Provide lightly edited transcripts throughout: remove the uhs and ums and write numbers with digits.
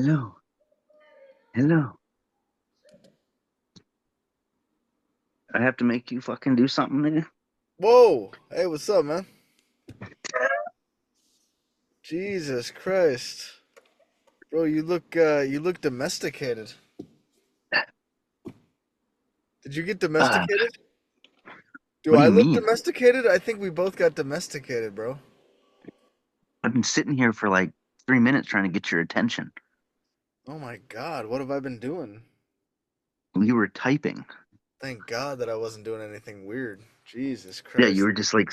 Hello. Hello. I have to make you fucking do something, nigga. Whoa! Hey, what's up, man? Jesus Christ, bro, you look domesticated. Did you get Uh, domesticated? Do what do I you look mean? domesticated? I think we both got domesticated, bro. I've been sitting here for like 3 minutes trying to get your attention. Oh my God, what have I been doing? You were typing. Thank God that I wasn't doing anything weird. Jesus Yeah, you Christ. were just like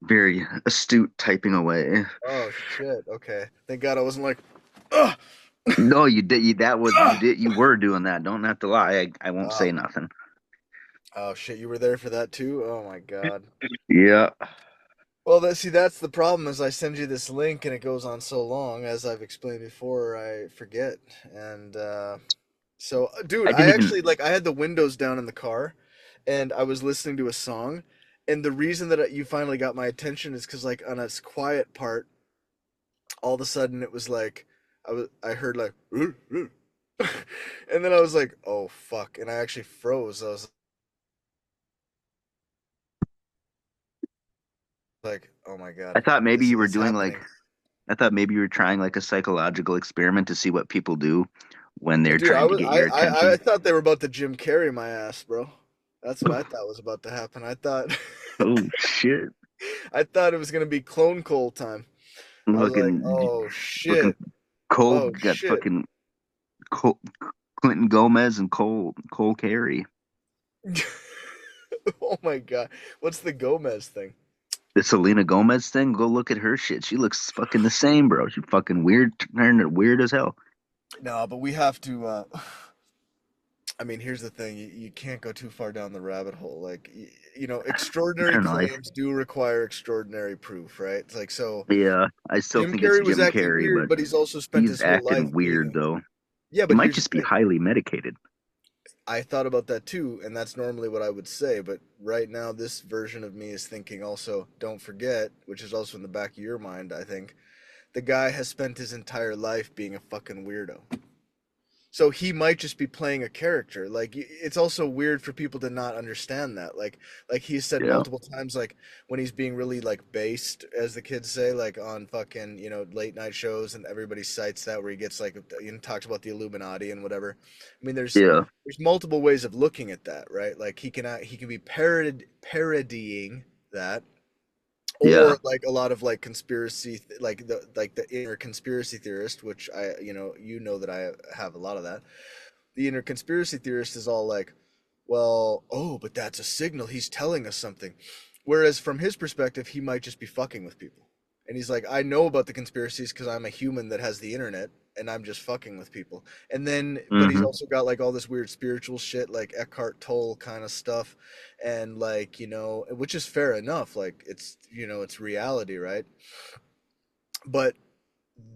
very astute typing away. Oh shit. Okay. Thank God I wasn't like, ugh, No, you did. You ugh. did. You were doing that. Don't have to lie. I won't Oh, say nothing. oh shit, you were there for that too? Oh my God. Yeah. Well, that's the problem is I send you this link and it goes on so long, as I've explained before, I forget. And dude, I I didn't even. actually I had the windows down in the car, and I was listening to a song, and the reason that you finally got my attention is because like on its quiet part, all of a sudden it was like I heard like, and then I was like, oh fuck, and I actually froze. I was like, oh my I God, thought maybe this you were is doing like. happening. I thought maybe you were trying like a psychological experiment to see what people do when they're Dude, trying to get your I attention. thought they were about to Jim Carrey my ass, bro. That's what I thought was about to happen. I thought Oh shit. I thought it was gonna be Clone Cold time. I was like, Looking, oh looking shit, oh cold. Got shit. fucking Col Clinton Gomez and Cole Carey. Oh my God, what's the Gomez thing? The Selena Gomez thing. Go look at her shit. She looks fucking the same, bro. She fucking weird, turned weird as hell. No, but we have to. I mean, here's the thing: you can't go too far down the rabbit hole. Like, I extraordinary don't know. claims do require extraordinary proof, right? It's like so. Yeah, I still Jim think it's Carrey was Jim acting Carrey, weird, but but he's also spent he's his whole life acting weird being. though. Yeah, He but might here's the just be thing. highly medicated. I thought about that too, and that's normally what I would say. But right now, this version of me is thinking also, don't forget, which is also in the back of your mind, I think, the guy has spent his entire life being a fucking weirdo. So he might just be playing a character. Like it's also weird for people to not understand that. Like he's said Yeah, multiple times, like when he's being really like based, as the kids say, like on fucking late night shows, and everybody cites that where he gets like talks about the Illuminati and whatever. I mean, yeah, there's multiple ways of looking at that, right? Like he can be parodying that, yeah, or like a lot of like like the inner conspiracy theorist, which I that I have a lot of that. The inner conspiracy theorist is all like, well, oh, but that's a signal, he's telling us something, whereas from his perspective he might just be fucking with people, and he's like, I know about the conspiracies because I'm a human that has the internet, and I'm just fucking with people. And then but he's hmm, also got like all this weird spiritual shit, like Eckhart Tolle kind of stuff, and like which is fair enough, like it's it's reality, right? But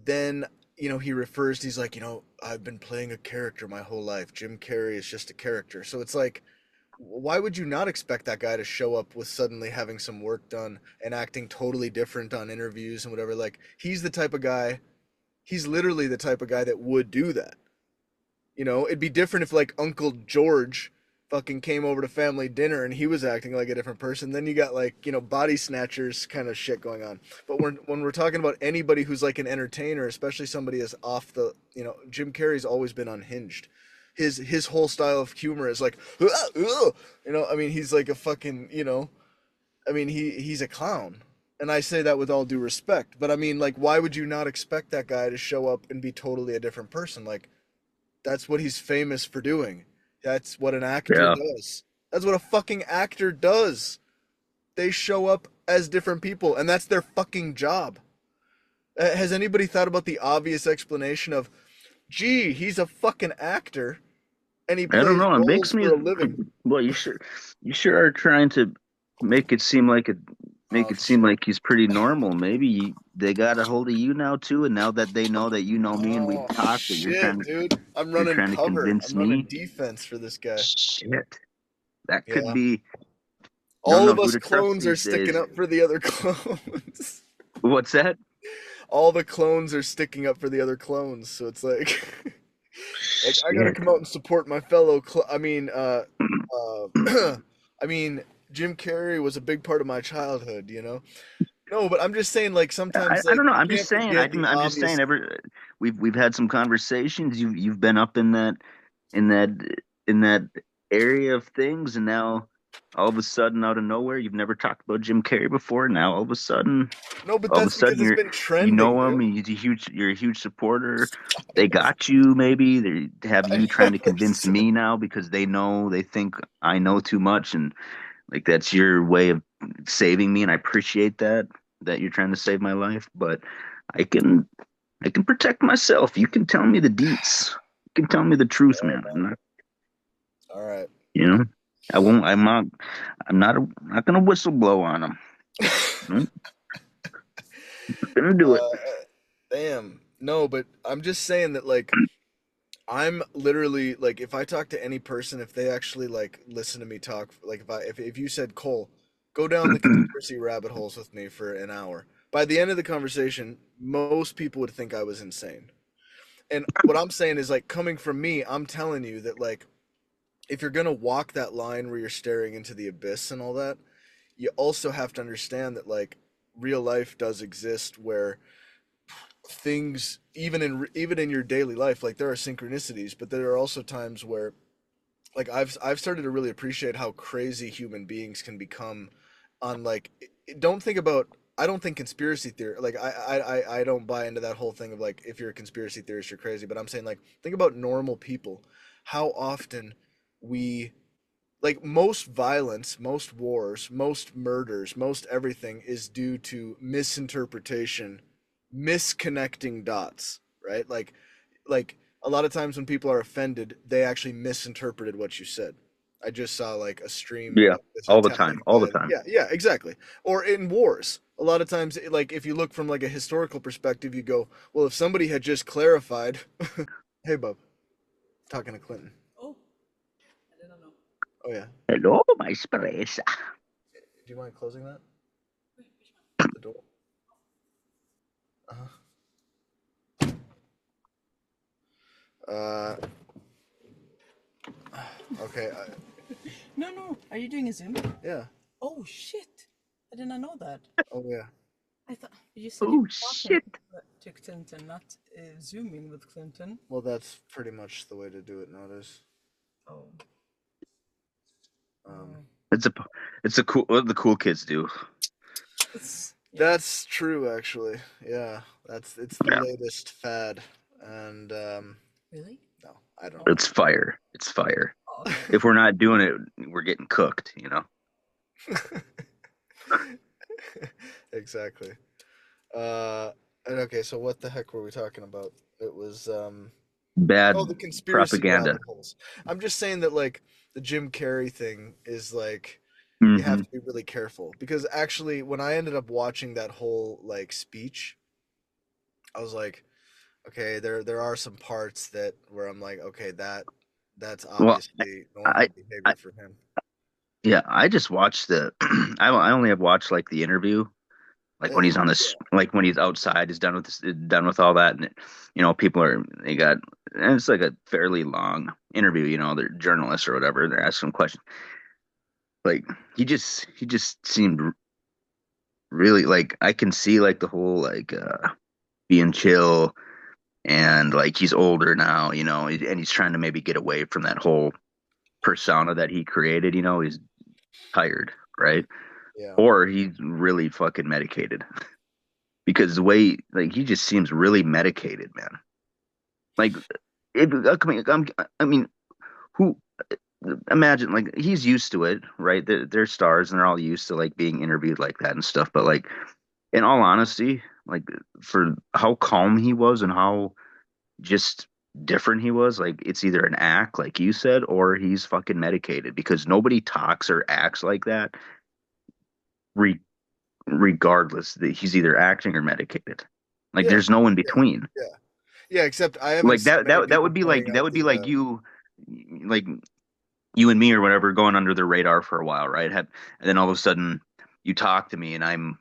then he refers to, he's like, I've been playing a character my whole life, Jim Carrey is just a character. So it's like, why would you not expect that guy to show up with suddenly having some work done and acting totally different on interviews and whatever? Like he's literally the type of guy that would do that. It'd be different if like Uncle George fucking came over to family dinner and he was acting like a different person. Then you got like, body snatchers kind of shit going on. But when we're talking about anybody who's like an entertainer, especially somebody as off the, Jim Carrey's always been unhinged. His whole style of humor is like, I mean, he's like a fucking, I mean, he's a clown. And I say that with all due respect, but I mean, like, why would you not expect that guy to show up and be totally a different person? Like, that's what he's famous for doing. That's what an actor yeah. does. That's what a fucking actor does. They show up as different people, and that's their fucking job. Has anybody thought about the obvious explanation of, gee, he's a fucking actor and he I don't plays know. It roles makes me for a living? well. You sure are trying to make it seem like it, make Oh, it seem shit. like he's pretty normal. Maybe they got a hold of you now too, and now that they know that you know me and we've Oh, talked, that shit, dude. you're trying to convince I'm running me. defense for this guy. Shit, that could Yeah. be. Don't All know of who us to trust clones are these sticking days. up for the other clones. What's that? All the clones are sticking up for the other clones, so it's like Like I gotta Shit. come out and support my fellow. I mean, Jim Carrey was a big part of my childhood. No, but I'm just saying, like sometimes, I like don't know. you I'm just can't saying. forget the I'm just obvious. saying. We've had some conversations. You've been up in that in that area of things, and now all of a sudden, out of nowhere, you've never talked about Jim Carrey before. Now No, but all of a that's because sudden, it's been you trending, know him, dude. and you're a huge supporter. They got you, maybe they have I you trying to never convince said. me now because they think I know too much, and like that's your way of saving me, and I appreciate that you're trying to save my life. But I can I can protect myself. You can tell me the deets. You can tell me the truth, All right, man. I'm man. not, All right. you know, I won't. I'm not gonna whistle blow on them. Nope, not gonna do it. Uh, damn. No, but I'm just saying that, like, I'm literally like, if I talk to any person, if they actually like listen to me talk, like if you said, Cole, go down the conspiracy rabbit holes with me for an hour. By the end of the conversation, most people would think I was insane. And what I'm saying is, like, coming from me, I'm telling you that, like, if you're gonna walk that line where you're staring into the abyss and all that, you also have to understand that, like, real life does exist where things, even in your daily life, like, there are synchronicities, but there are also times where, like, I've started to really appreciate how crazy human beings can become on, like, don't think about, I don't think conspiracy theory, like, I don't buy into that whole thing of, like, if you're a conspiracy theorist you're crazy, but I'm saying, like, think about normal people, how often we, like, most violence, most wars, most murders, most everything is due to misinterpretation, misconnecting dots, right? Like a lot of times when people are offended, they actually misinterpreted what you said. I just saw like a stream Yeah, of this all the time, Italian all the guy. time. Yeah, yeah, exactly. Or in wars, a lot of times, like if you look from like a historical perspective, you go, well, if somebody had just clarified, hey, bub, talking to Clinton. Oh, I didn't know. Oh yeah, Hello, my Shpresa. do you mind closing that Wait, which one? the door? Uh-huh. Uh, okay. No, no. Are you doing a Zoom? Yeah. Oh shit! I did not know that. Oh yeah. I thought you said you Oh were talking shit. to Clinton, not Zooming with Clinton. Well, that's pretty much the way to do it nowadays. Oh, Um, oh. It's a it's a cool what the cool kids do. Yeah. that's true, actually. Yeah, it's the Yeah, latest fad, and Really? no, I don't Oh, know. it's fire. It's fire. oh okay. If we're not doing it, we're getting cooked, you know? Exactly. Uh, and okay, so what the heck were we talking about? It was oh, Bad the conspiracy propaganda. rabbit holes. I'm just saying that, like, the Jim Carrey thing is like, you have Hmm. to be really careful because actually when I ended up watching that whole like speech, I was like, okay, there are some parts that where I'm like, okay, that's Well, obviously I, normal I behavior for him. yeah, I just watched the I only have watched like the interview, like when Yeah, he's on this, like when he's outside, is done with this, done with all that, and people are they got, and it's like a fairly long interview. They're journalists or whatever. They're asking him questions. Like he just seemed really like I can see like the whole like being chill and like he's older now, and he's trying to maybe get away from that whole persona that he created. He's tired, right? yeah, Or he's really fucking medicated because the way like he just seems really medicated, man. Like I mean, who imagine like he's used to it, right? They're stars and they're all used to like being interviewed like that and stuff. But like in all honesty, like for how calm he was and how just different he was, like it's either an act, like you said, or he's fucking medicated because nobody talks or acts like that, re regardless that he's either acting or medicated. Like yeah, there's no in yeah, between. yeah, yeah. Except I haven't Like seen many that people would be like pointing out the. you, like you and me or whatever going under the radar for a while, right? And then all of a sudden you talk to me and I'm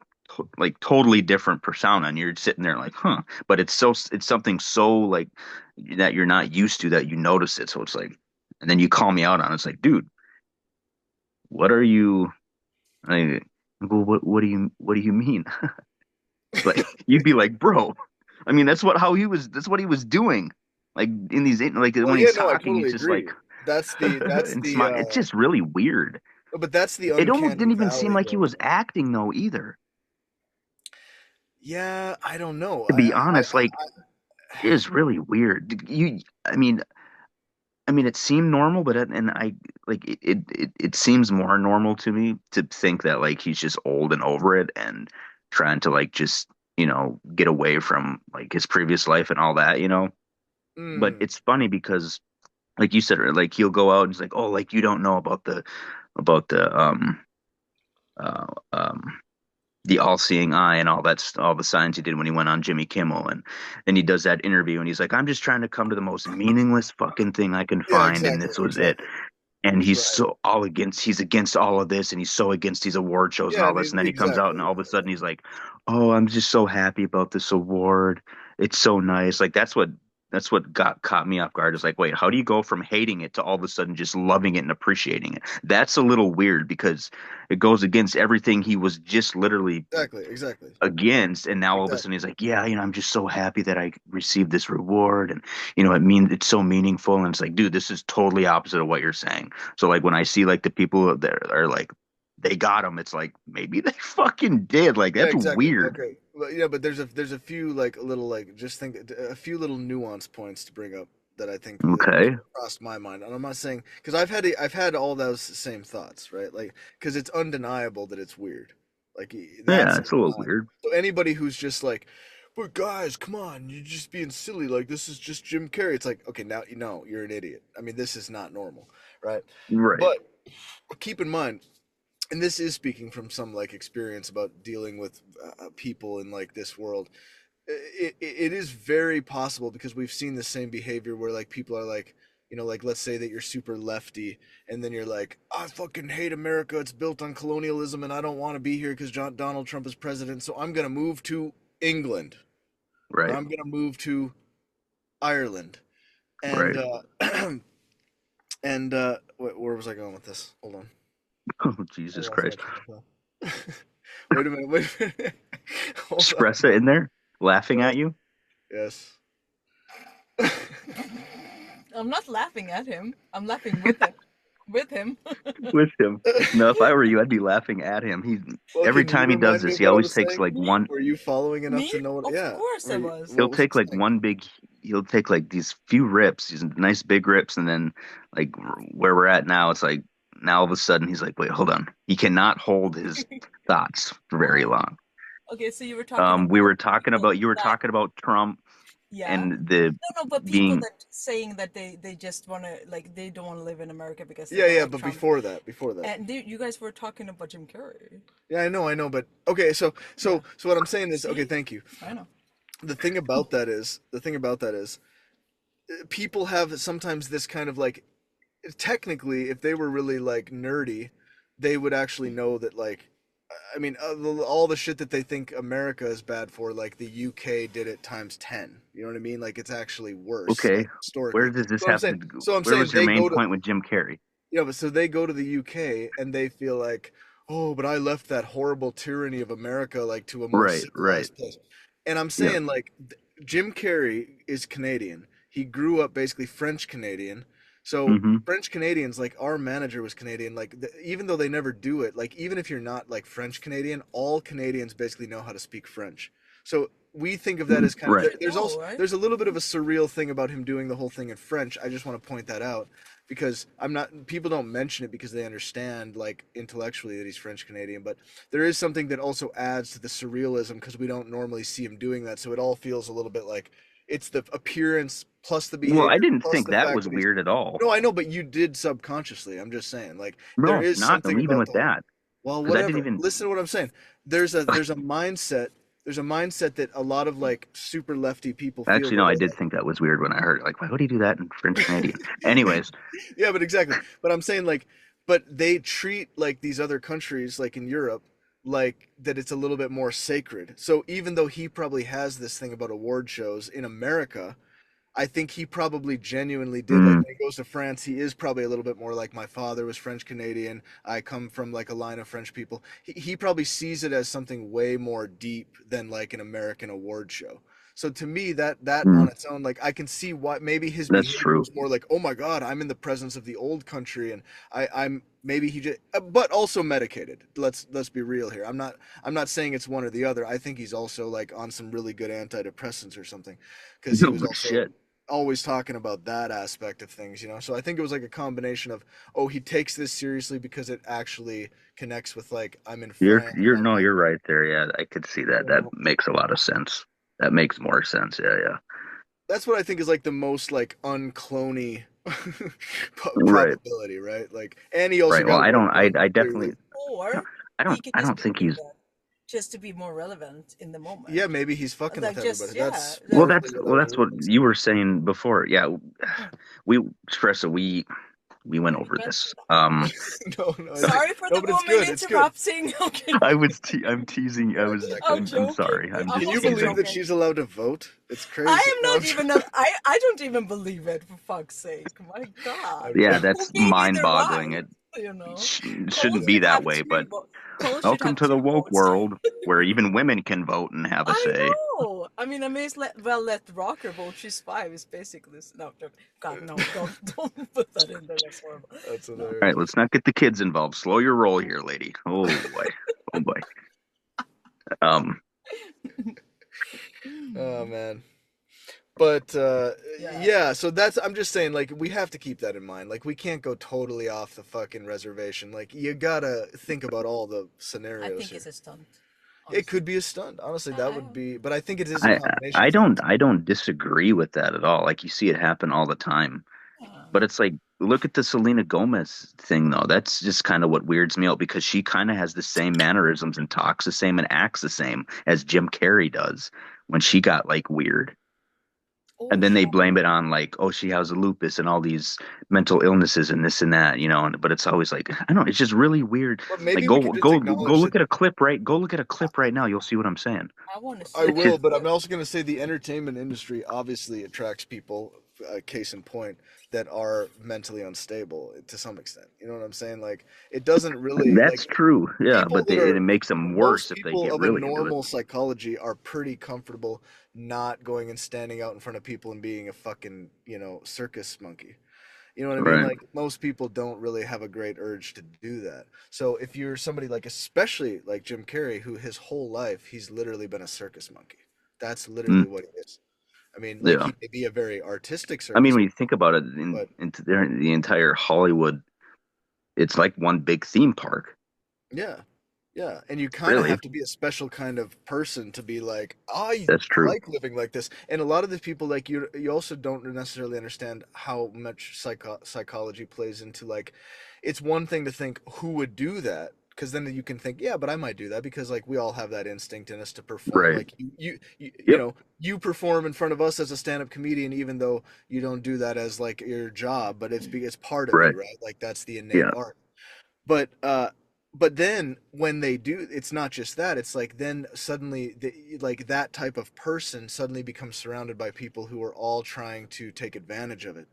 like totally different persona, and you're sitting there like, huh? But it's something so like that you're not used to that you notice it. So it's like, and then you call me out on it. It's like, dude, what are you? I go, what do you mean? Like you'd be like, bro. I mean, that's what he was doing. Like in these like Well, when yeah, he's no, I talking, he's totally just like agree. That's and the smile. It's just really weird. but that's the It almost uncanny didn't even seem valley like he though. was acting though either. Yeah, I don't know. To be honest, like it is really weird. I mean, it seemed normal, but and I like it seems more normal to me to think that like he's just old and over it and trying to like just get away from like his previous life and all that. But mm, it's funny because like you said, like he'll go out and he's like, oh, like you don't know about uh um the all-seeing eye and all the signs he did when he went on Jimmy Kimmel and he does that interview and he's like, I'm just trying to come to the most meaningless fucking thing I can yeah, find and exactly, this was it. exactly. And Right. he's against all of this and he's so against these award shows and Yeah, all this. And then he comes out and exactly. all of a sudden he's like, oh, I'm just so happy about this award. It's so nice. Like that's what got caught me off guard. Is like, wait, how do you go from hating it to all of a sudden just loving it and appreciating it? That's a little weird because it goes against everything he was just literally Exactly, exactly. against, and now all of a sudden Exactly. he's like, yeah, I'm just so happy that I received this reward, and it's so meaningful. And it's like, dude, this is totally opposite of what you're saying. So like when I see like the people that are like they got him, it's like maybe they fucking did. Like Yeah, that's exactly. weird. Okay. Well, yeah, but there's a few like little like just think a few little nuance points to bring up that I think that Okay. crossed my mind. And I'm not saying because I've had all those same thoughts, right? Like because it's undeniable that it's weird. Like Yeah, that's it's a little undeniable. weird. So anybody who's just like, but guys, come on, you're just being silly. Like this is just Jim Carrey. It's like, okay, now you know you're an idiot. I mean, this is not normal, right? Right. But keep in mind, and this is speaking from some like experience about dealing with people in like this world. It is very possible because we've seen the same behavior where like people are like, like let's say that you're super lefty and then you're like, I fucking hate America. It's built on colonialism and I don't want to be here because Donald Trump is president. So I'm gonna move to England or Right. I'm gonna move to Ireland. And Right. where was I going with this? Hold on. Oh, I Jesus lost my Christ. train of thought. Wait a minute. Wait a minute. Hold on. Shpresa in there laughing Yes. at you Yes. I'm not laughing at him. I'm laughing with him. With him. with him. No, if I were you, I'd be laughing at him. Well, Every can you time he does remind me this, of he what I always was takes saying? like Me? one. Were you following enough Me? to know what? Of Yeah. course I Were you, was. He'll what was he take like saying? one big. He'll take like these few rips, these nice big rips, and then like where we're at now, it's like now all of a sudden he's like, wait, hold on. He cannot hold his thoughts for very What? long. Okay, so you were talking We about were talking people about you were that, talking about Trump yeah. and the No, no, but people being that saying that they just want to, like, they don't want to live in America because they Yeah, don't yeah. like But Trump. before that. And you guys were talking about Jim Carrey. Yeah, I know. But okay. So, Yeah. so what I'm saying is, okay. See? Thank you. I know. The thing about that is, people have sometimes this kind of like, technically, if they were really like nerdy, they would actually know that like, I mean, all the shit that they think America is bad for, like the UK did it times 10. You know what I mean? Like it's actually worse, okay. like Where historically. does this So I'm have saying, to go? so I'm Where saying was your they main go to, point with Jim Carrey? yeah, but so they go to the UK and they feel like, oh, but I left that horrible tyranny of America like to a more Right, right. civilized place. And I'm Yeah. saying like Jim Carrey is Canadian. He grew up basically French Canadian. So Hmm. French Canadians, like our manager was Canadian, like even though they never do it, like even if you're not like French Canadian, all Canadians basically know how to speak French. So we think of that as kind of Right. there's No, also right? there's a little bit of a surreal thing about him doing the whole thing in French. I just want to point that out because I'm not people don't mention it because they understand like intellectually that he's French Canadian, but there is something that also adds to the surrealism because we don't normally see him doing that, so it all feels a little bit like it's the appearance plus the Well, I behavior didn't plus think the that fact was that he's weird at all. no, I know, but you did subconsciously. I'm just saying, like there No, is not something even about with the whole. that, Well, because I didn't whatever. even. Listen to what I'm saying. There's a mindset. There's a mindset that a lot of like super lefty people feel Actually, where no, I they're did think that was weird when I heard it. Like, why would he do that in French Canadian? Anyways, yeah, but exactly. But I'm saying like, but they treat like these other countries, like in Europe, like that it's a little bit more sacred. So even though he probably has this thing about award shows in America, I think he probably genuinely did. Like Mm, when he goes to France, he is probably a little bit more like my father was French Canadian. I come from like a line of French people. He probably sees it as something way more deep than like an American award show. So to me, that on mm, its own, like I can see why maybe his that's behavior true. was more like, oh my God, I'm in the presence of the old country, and I'm maybe he just, but also medicated. Let's be real here. I'm not saying it's one or the other. I think he's also like on some really good antidepressants or something, because he No was good also shit. always talking about that aspect of things, you know. So I think it was like a combination of, oh, he takes this seriously because it actually connects with like I'm in France, You're I'm no, like, you're right there. Yeah, I could see that. you That know, makes a lot of sense. That makes more sense. Yeah, yeah. that's what I think is like the most like unclony Right, probability, right? Like, and he also right. Well, got work done I definitely, clearly. no, Or he could I just don't be think doing he's. that just to be more relevant in the Yeah, moment. maybe he's fucking with Like just everybody. yeah, That's Well, that partly what I that's believe what in. you were saying before. Yeah, mm, we, Shpresa, we went we over went this. through that. No, Sorry for no, the but it's woman good. It's good. interrupting. Okay. I'm teasing. One second. I'm I'm joking. sorry. I'm I'm Can just you also believe teasing. that joking. she's allowed to vote? It's I crazy. am No, not even I don't even believe it, for fuck's sake. My God. I'm Yeah, Who that's gave you the mind-boggling. right? It You know? shouldn't Coles be should that have way, but three votes. Coles should welcome have to the two woke votes. world where even women can vote and have a I say. know. I mean, I may as well let Rocker vote. She's five. Is basically this. No, God, no, don't put that in there. That's horrible. That's No. All right, hilarious. let's not get the kids involved. Slow your roll here, lady. Oh boy. Oh boy. Um, Oh man. But Yeah, yeah, so that's I'm just saying like we have to keep that in mind. Like we can't go totally off the fucking reservation. Like you gotta think about all the I scenarios think it's here. a stunt. It Honestly, could be a stunt. Honestly, that I, would be, but I think it is a combination I of things. don't disagree with that at all. Like you see it happen all the time. But it's like, look at the Selena Gomez thing, though. That's just kind of what weirds me out because she kind of has the same mannerisms and talks the same and acts the same as Jim Carrey does when she got like weird. And oh, then she they had, blame it on like, oh, she has lupus and all these mental illnesses and this and that, you know. But it's always like, I don't know, it's just really weird. But Like, maybe we could just acknowledge that go look at a clip right now. You'll see what I'm saying. I want to I see It's that will, just but I'm clip. also going to say the entertainment industry obviously attracts people, case in point, that are mentally unstable to some extent. You know what I'm saying? Like, it doesn't really, that's like, true, yeah. people But that it are, makes them most worse if they people get of a really into it. normal psychology are pretty comfortable not going and standing out in front of people and being a fucking, circus monkey. You know what I mean? Right. Like most people don't really have a great urge to do that. So if you're somebody like, especially like Jim Carrey, who his whole life he's literally been a circus monkey. That's literally Mm, what he is. I mean, like yeah. he may be a very artistic I mean, circus when you monkey, think about it, but the entire Hollywood, it's like one big theme park, yeah, yeah. And you kind of really. have to be a special kind of person to be like, I That's true. like living like this. And a lot of the people like you also don't necessarily understand how much psychology plays into like, it's one thing to think who would do that. Because then you can think, yeah, but I might do that because like we all have that instinct in us to perform. Right. Like Yep. you perform in front of us as a stand-up comedian, even though you don't do that as like your job, but it's part of Right. you, right? Like that's the innate Yeah. art. But but then when they do, it's not just that. It's like then suddenly like that type of person suddenly becomes surrounded by people who are all trying to take advantage of it.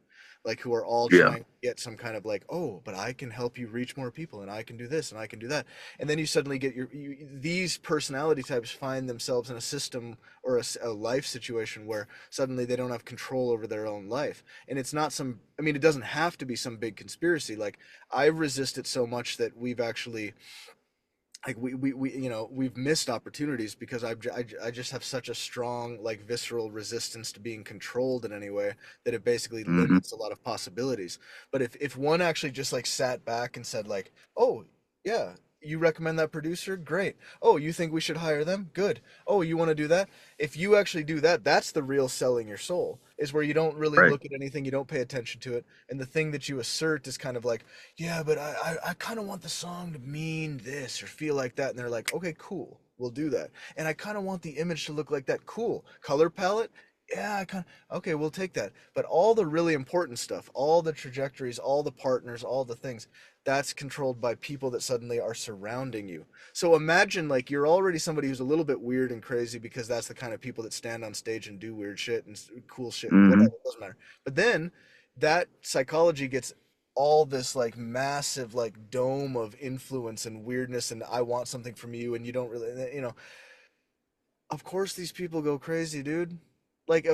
Like who are all Yeah. trying to get some kind of like, oh, but I can help you reach more people and I can do this and I can do that. And then you suddenly get these personality types find themselves in a system or a life situation where suddenly they don't have control over their own life. And it's not some, I mean, it doesn't have to be some big conspiracy. Like I resist it so much that we've actually like we we've missed opportunities because I just have such a strong like visceral resistance to being controlled in any way that it basically Hmm. limits a lot of possibilities. But if one actually just like sat back and said like, oh yeah, you recommend that producer, great. Oh, you think we should hire them, good. Oh, you want to do that? If you actually do that, that's the real selling your soul, is where you don't really Right. look at anything, you don't pay attention to it, and the thing that you assert is kind of like, yeah, but I kind of want the song to mean this or feel like that. And they're like, okay, cool, we'll do that. And I kind of want the image to look like that. Cool. Color palette? Yeah, I kind of, okay, we'll take that. But all the really important stuff, all the trajectories, all the partners, all the things, that's controlled by people that suddenly are surrounding you. So imagine like you're already somebody who's a little bit weird and crazy because that's the kind of people that stand on stage and do weird shit and cool shit and Hmm. whatever, it doesn't matter. But then that psychology gets all this like massive like dome of influence and weirdness and I want something from you and you don't really, of course these people go crazy, dude. Like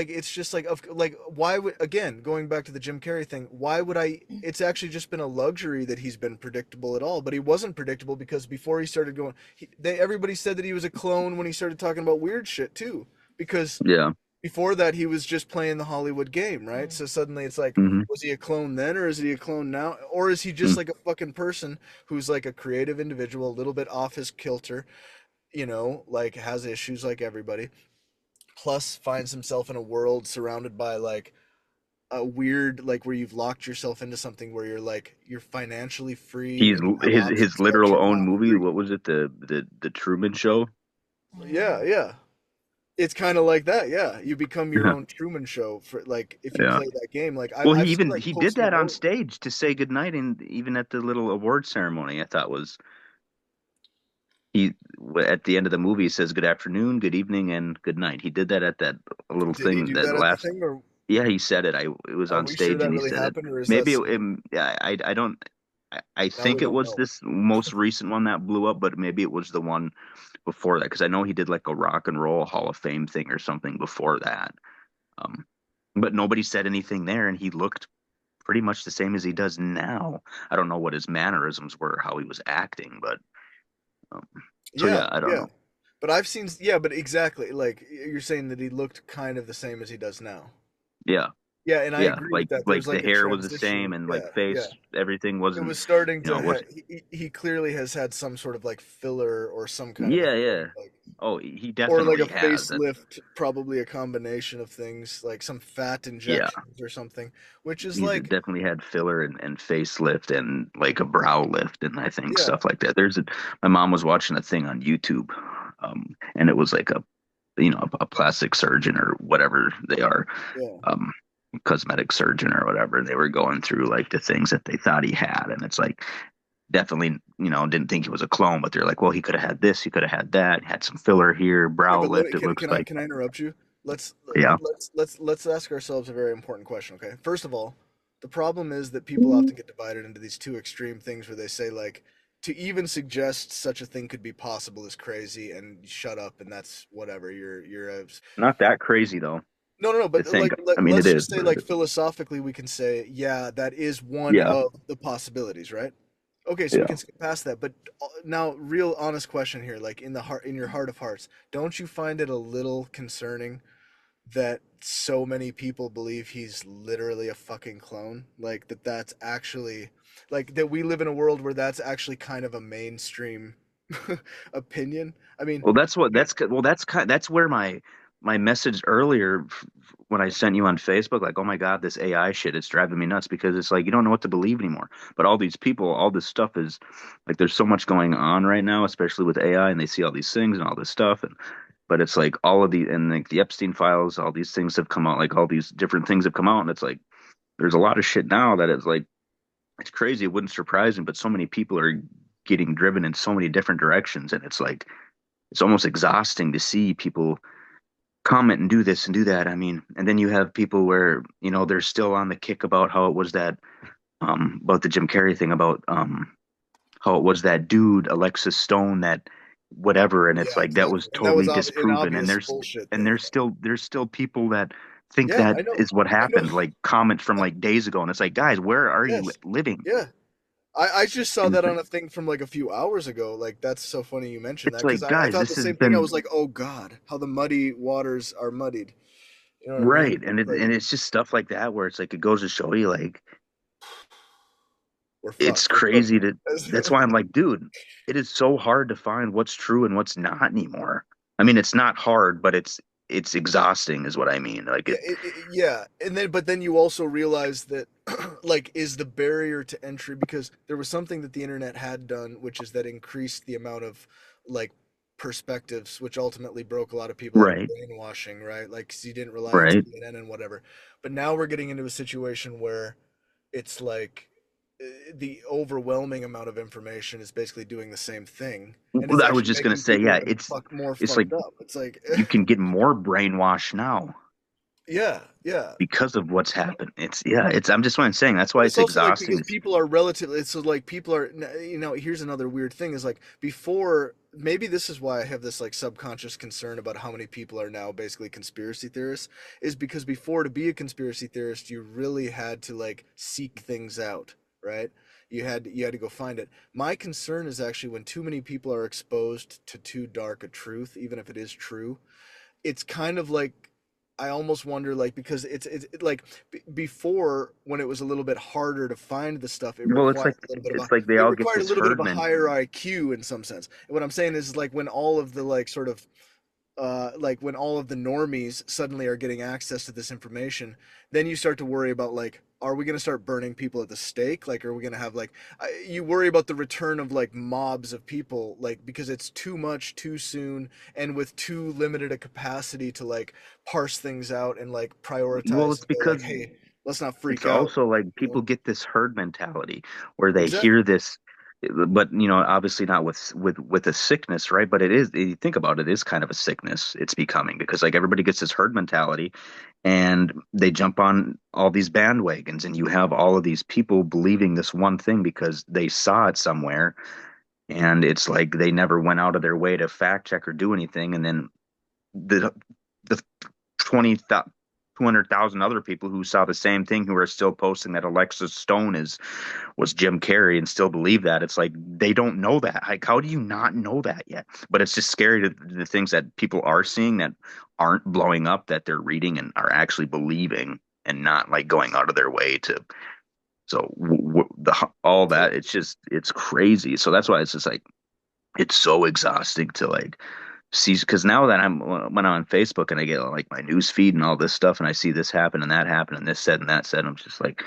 it's just like why would, again, going back to the Jim Carrey thing, why would I, it's actually just been a luxury that he's been predictable at all, but he wasn't predictable because before he started going, everybody said that he was a clone when he started talking about weird shit too, because Yeah. before that he was just playing the Hollywood game, right? So suddenly it's like, Hmm. was he a clone then or is he a clone now, or is he just like a fucking person who's like a creative individual, a little bit off his kilter, like has issues like everybody, plus finds himself in a world surrounded by like a weird, like where you've locked yourself into something where you're like you're financially free He's and you have his options, but literal you're own not movie. free. What was it? The Truman Show. Yeah, Mm. yeah. It's kind of like that. Yeah, you become your Yeah. own Truman Show for like if you Yeah. play that game. Like Well, I've seen like he did Post that on Malone. stage to say goodnight, and even at the little award ceremony, I thought was he at the end of the movie he says good afternoon, good evening, and good night. He did that at that little Did he thing do that that at the last. thing, or Yeah, he said it. It was are on we sure stage, that and he really said it. happened, or is that Maybe some? yeah, I don't. I Now we think it don't was know. this most recent one that blew up, but maybe it was the one before that because I know he did like a Rock and Roll Hall of Fame thing or something before that. Um, but nobody said anything there, and he looked pretty much the same as he does now. I don't know what his mannerisms were, how he was acting, but um, so Yeah, yeah, I don't yeah. know. But I've seen, yeah, but exactly. Like you're saying that he looked kind of the same as he does now. Yeah, Yeah, and I yeah, agree with that. There's like the like a hair was the same transition. and like Yeah, yeah. face, everything It wasn't, was starting you know, to it was he clearly has had some sort of like filler or some kind of a yeah, thing, yeah. like, Oh, he or like a definitely has. That's facelift, probably a combination of things, like some fat yeah. injections or something, which is He's like, definitely had filler and facelift and like a brow lift and I think yeah, stuff like that. My mom was watching a thing on YouTube, and it was like a plastic surgeon or whatever they are, yeah. um, cosmetic surgeon or whatever. They were going through like the things that they thought he had, and it's like definitely didn't think he was a clone, but they're like, well, he could have had this, he could have had that, had some filler here, Okay, brow but let me, lift. It looks can like I interrupt you? Let's yeah. let's ask ourselves a very important question, okay? First of all, the problem is that people often get divided into these two extreme things where they say like to even suggest such a thing could be possible is crazy and shut up and that's whatever. You're a, Not that crazy though no, to but think. I mean, it let's is, just say but like philosophically we can say yeah, that is one yeah, of the possibilities, right? Okay, so we yeah. can skip past that, but now real honest question here, like in the heart, in your heart of hearts, don't you find it a little concerning that so many people believe he's literally a fucking clone? Like that that's actually, like that we live in a world where that's actually kind of a mainstream opinion. I mean, Well, that's where my message earlier when I sent you on Facebook, like, oh my God, this AI shit, it's driving me nuts because it's like you don't know what to believe anymore. But all these people, all this stuff is like there's so much going on right now, especially with AI, and they see all these things and all this stuff, and but it's like all of the and like the Epstein files, all these things have come out, like all these different things have come out, and it's like there's a lot of shit now that is like it's crazy. It wouldn't surprise me, but so many people are getting driven in so many different directions, and it's like it's almost exhausting to see people comment and do this and do that. I mean, and then you have people where, they're still on the kick about how it was that, about the Jim Carrey thing about, how it was that dude, Alexis Stone, that whatever. And it's yeah, like, that was exactly. And that was totally an disproven. And obvious there's, bullshit and thing. there's still people that think Yeah, that I know. is what I know. happened, like comments from like days ago. And it's like, guys, where are you Yes. living? Yeah. I just saw And that it's on like, a thing from like a few hours ago. Like that's so funny you mentioned that it's because like, I guys, thought this the has same thing. I been was like, oh God, how the muddy waters are muddied. You know what I mean? right. And Like it's just stuff like that where it's like, it goes to show you like, we're it's fucked. We're cooked. crazy to that's why I'm like, dude, it is so hard to find what's true and what's not anymore. I mean, it's not hard, but it's exhausting is what I mean. Like Yeah, it yeah, and then but then you also realize that like is the barrier to entry, because there was something that the internet had done, which is that increased the amount of like perspectives, which ultimately broke a lot of people out of Right. brainwashing, right? Like, 'cause you didn't rely on Right. CNN and whatever. But now we're getting into a situation where it's like the overwhelming amount of information is basically doing the same thing, and it's Well, I was actually just gonna making say, people yeah, even more it's like fucked up. It's like, you can get more brainwashed now yeah, yeah. because of what's happened. It's yeah, it's I'm just what I'm saying. That's why But it's it's also like exhausting. because people are relatively, it's so like people are, you know, here's another weird thing is like before, maybe this is why I have this like subconscious concern about how many people are now basically conspiracy theorists, is because before, to be a conspiracy theorist, you really had to like seek things out, right? You had to go find it. My concern is actually when too many people are exposed to too dark a truth, even if it is true, it's kind of like I almost wonder like because like before when it was a little bit harder to find the stuff, Well, it's like they it all get required a this little bit of herd a mentality. higher IQ in some sense. And what I'm saying is like when all of the like sort of like when all of the normies suddenly are getting access to this information, then you start to worry about like, are we going to start burning people at the stake? Like, are we going to have like, you worry about the return of like mobs of people, like, because it's too much too soon and with too limited a capacity to like parse things out and like Well, prioritize it's and go like, because hey, let's not it's freak out, also like you know? people get this herd mentality where they hear Exactly. this, but obviously not with a sickness, right? But it is, you think about it, it is kind of a sickness it's becoming because like everybody gets this herd mentality and they jump on all these bandwagons and you have all of these people believing this one thing because they saw it somewhere and it's like they never went out of their way to fact check or do anything and then the 200,000 other people who saw the same thing who are still posting that Alexis Stone is was Jim Carrey and still believe that. It's like they don't know that. Like, how do you not know that yet? But it's just scary to the things that people are seeing that aren't blowing up that they're reading and are actually believing and not like going out of their way to. So all that it's crazy. So that's why it's just like it's so exhausting to like see because now that when I'm on Facebook and I get like my news feed and all this stuff and I see this happen and that happen and this said and that said, I'm just like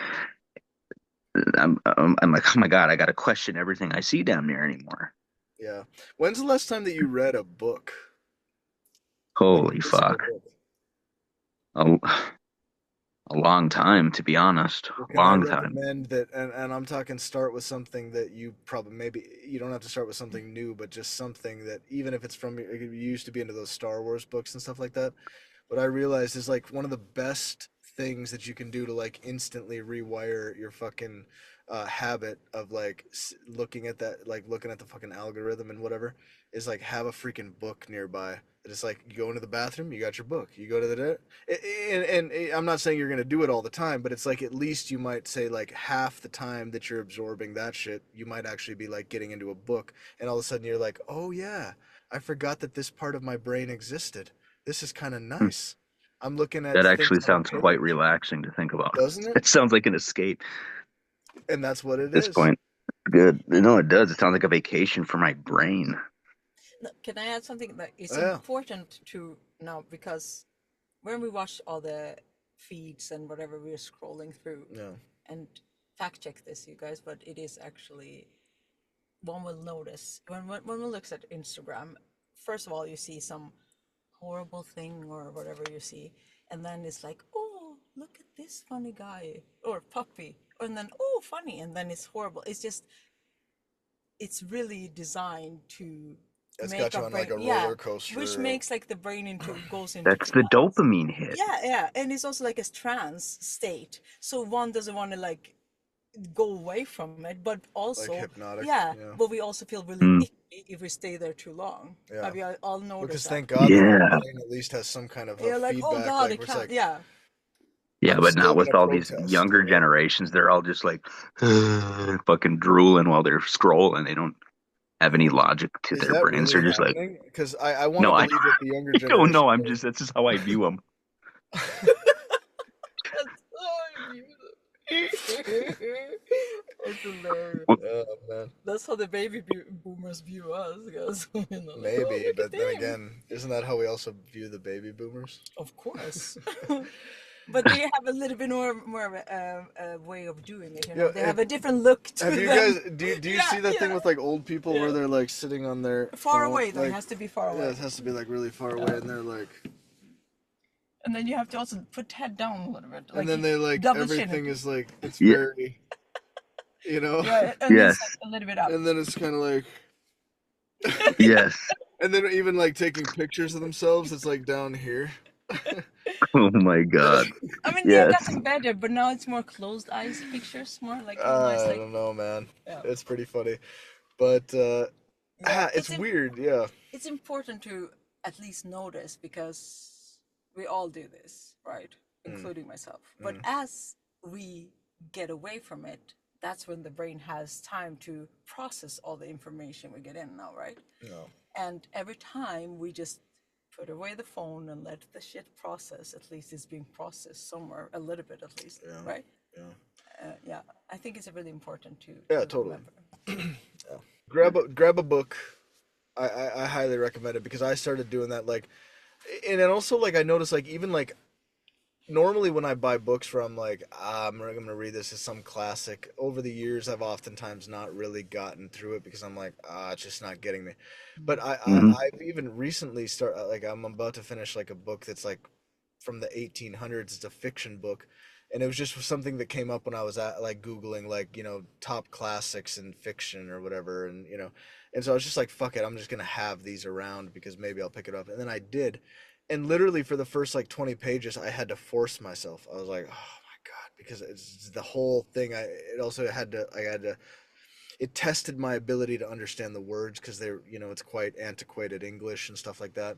I'm like, oh my God, I got to question everything I see down there anymore. Yeah. When's the last time that you read a book, like a Holy physical fuck. book? A, a long time, to be honest. Well, can I Long time. recommend that? And I'm talking start with something that you probably maybe you don't have to start with something new, but just something that even if it's from you used to be into those Star Wars books and stuff like that. What I realized is like one of the best things that you can do to like instantly rewire your fucking habit of like looking at that, like looking at the fucking algorithm and whatever, is like have a freaking book nearby. It's like you go into the bathroom, you got your book. You go to the and I'm not saying you're gonna do it all the time, but it's like at least you might say like half the time that you're absorbing that shit, you might actually be like getting into a book, and all of a sudden you're like, oh yeah, I forgot that this part of my brain existed. This is kind of Hmm. nice. I'm looking at That things actually on a sounds quite page, relaxing to think about. doesn't it? It sounds like an escape And that's what it at this is. point. Good. No, it does. It sounds like a vacation for my brain. No, can I add something that it's Yeah. important to know because when we watch all the feeds and whatever we're scrolling through, Yeah. and fact check this, you guys, but it is actually one will notice when one looks at Instagram. First of all, you see some horrible thing or whatever you see, and then it's like, oh, look at this funny guy or puppy, and then oh, funny, and then it's horrible. It's just it's really designed to It's make got our you on like brain, a yeah, roller which coaster. makes like the brain into goes into That's the trance. dopamine hit. Yeah, yeah, and it's also like a trance state, so one doesn't want to like go away from it, but Like also hypnotic. yeah, Yeah. but we also feel really Mm, icky if we stay there too long. Yeah. Have you all noticed Because that? thank God that our yeah. brain at least has some kind of a You're like, oh feedback, god, like it where it's can't, like, yeah. Yeah, I'm but still not gonna with all these protest, younger you know? generations. They're all just like fucking drooling while they're scrolling. They don't have any logic to Is their that brains. really They're just like, happening? Because I want to no, believe that the younger I don't know. generation. I'm just that's just how I view them. That's so beautiful. That's hilarious. Oh man. That's how the baby boomers view us, guys. Like, oh, Maybe, look but at then them. again, isn't that how we also view the baby boomers? Of course. but they have a little bit more of a way of doing it. You Yeah, know, they have a different look to have you them. guys do you Yeah, see that thing yeah. with like old people where Yeah. they're like sitting on their Far phone away though. It like has to be far yeah, away. it has to be like really far away Yeah. and they're like And then you have to also put head down a little bit, and like then you they like double chin it. everything is like it's Yeah. very you know Yeah, and then Yes. set a little bit up. and then it's kind of like Yes. and then even like taking pictures of themselves it's like down here. Oh my God. I mean, they have Yes. gotten better, but now it's more closed eyes pictures, more like a nice, I like, don't know, man. yeah, It's pretty funny, but yeah. it's weird. Yeah. It's important to at least notice because we all do this, right? Mm, Including myself. But mm, as we get away from it, that's when the brain has time to process all the information we get in now, right? no. And every time we just put away the phone and let the shit process, at least it's being processed somewhere, a little bit at least, Yeah. right? Yeah. Yeah, I think it's really important Yeah. to Totally. remember. Yeah. Grab a book. I highly recommend it because I started doing that like, and then also like I noticed like even like normally when I buy books from like I'm gonna read this as some classic. Over the years, I've oftentimes not really gotten through it because I'm like it's just not getting me. But Hmm. I've even recently start like I'm about to finish like a book that's like from the 1800s. It's a fiction book, and it was just something that came up when I was at like googling like top classics in fiction or whatever, and and so I was just like fuck it, I'm just gonna have these around because maybe I'll pick it up, and then I did, and literally for the first like 20 pages I had to force myself. I was like, oh my god, because it's the whole thing. It also had to it tested my ability to understand the words because they're it's quite antiquated English and stuff like that.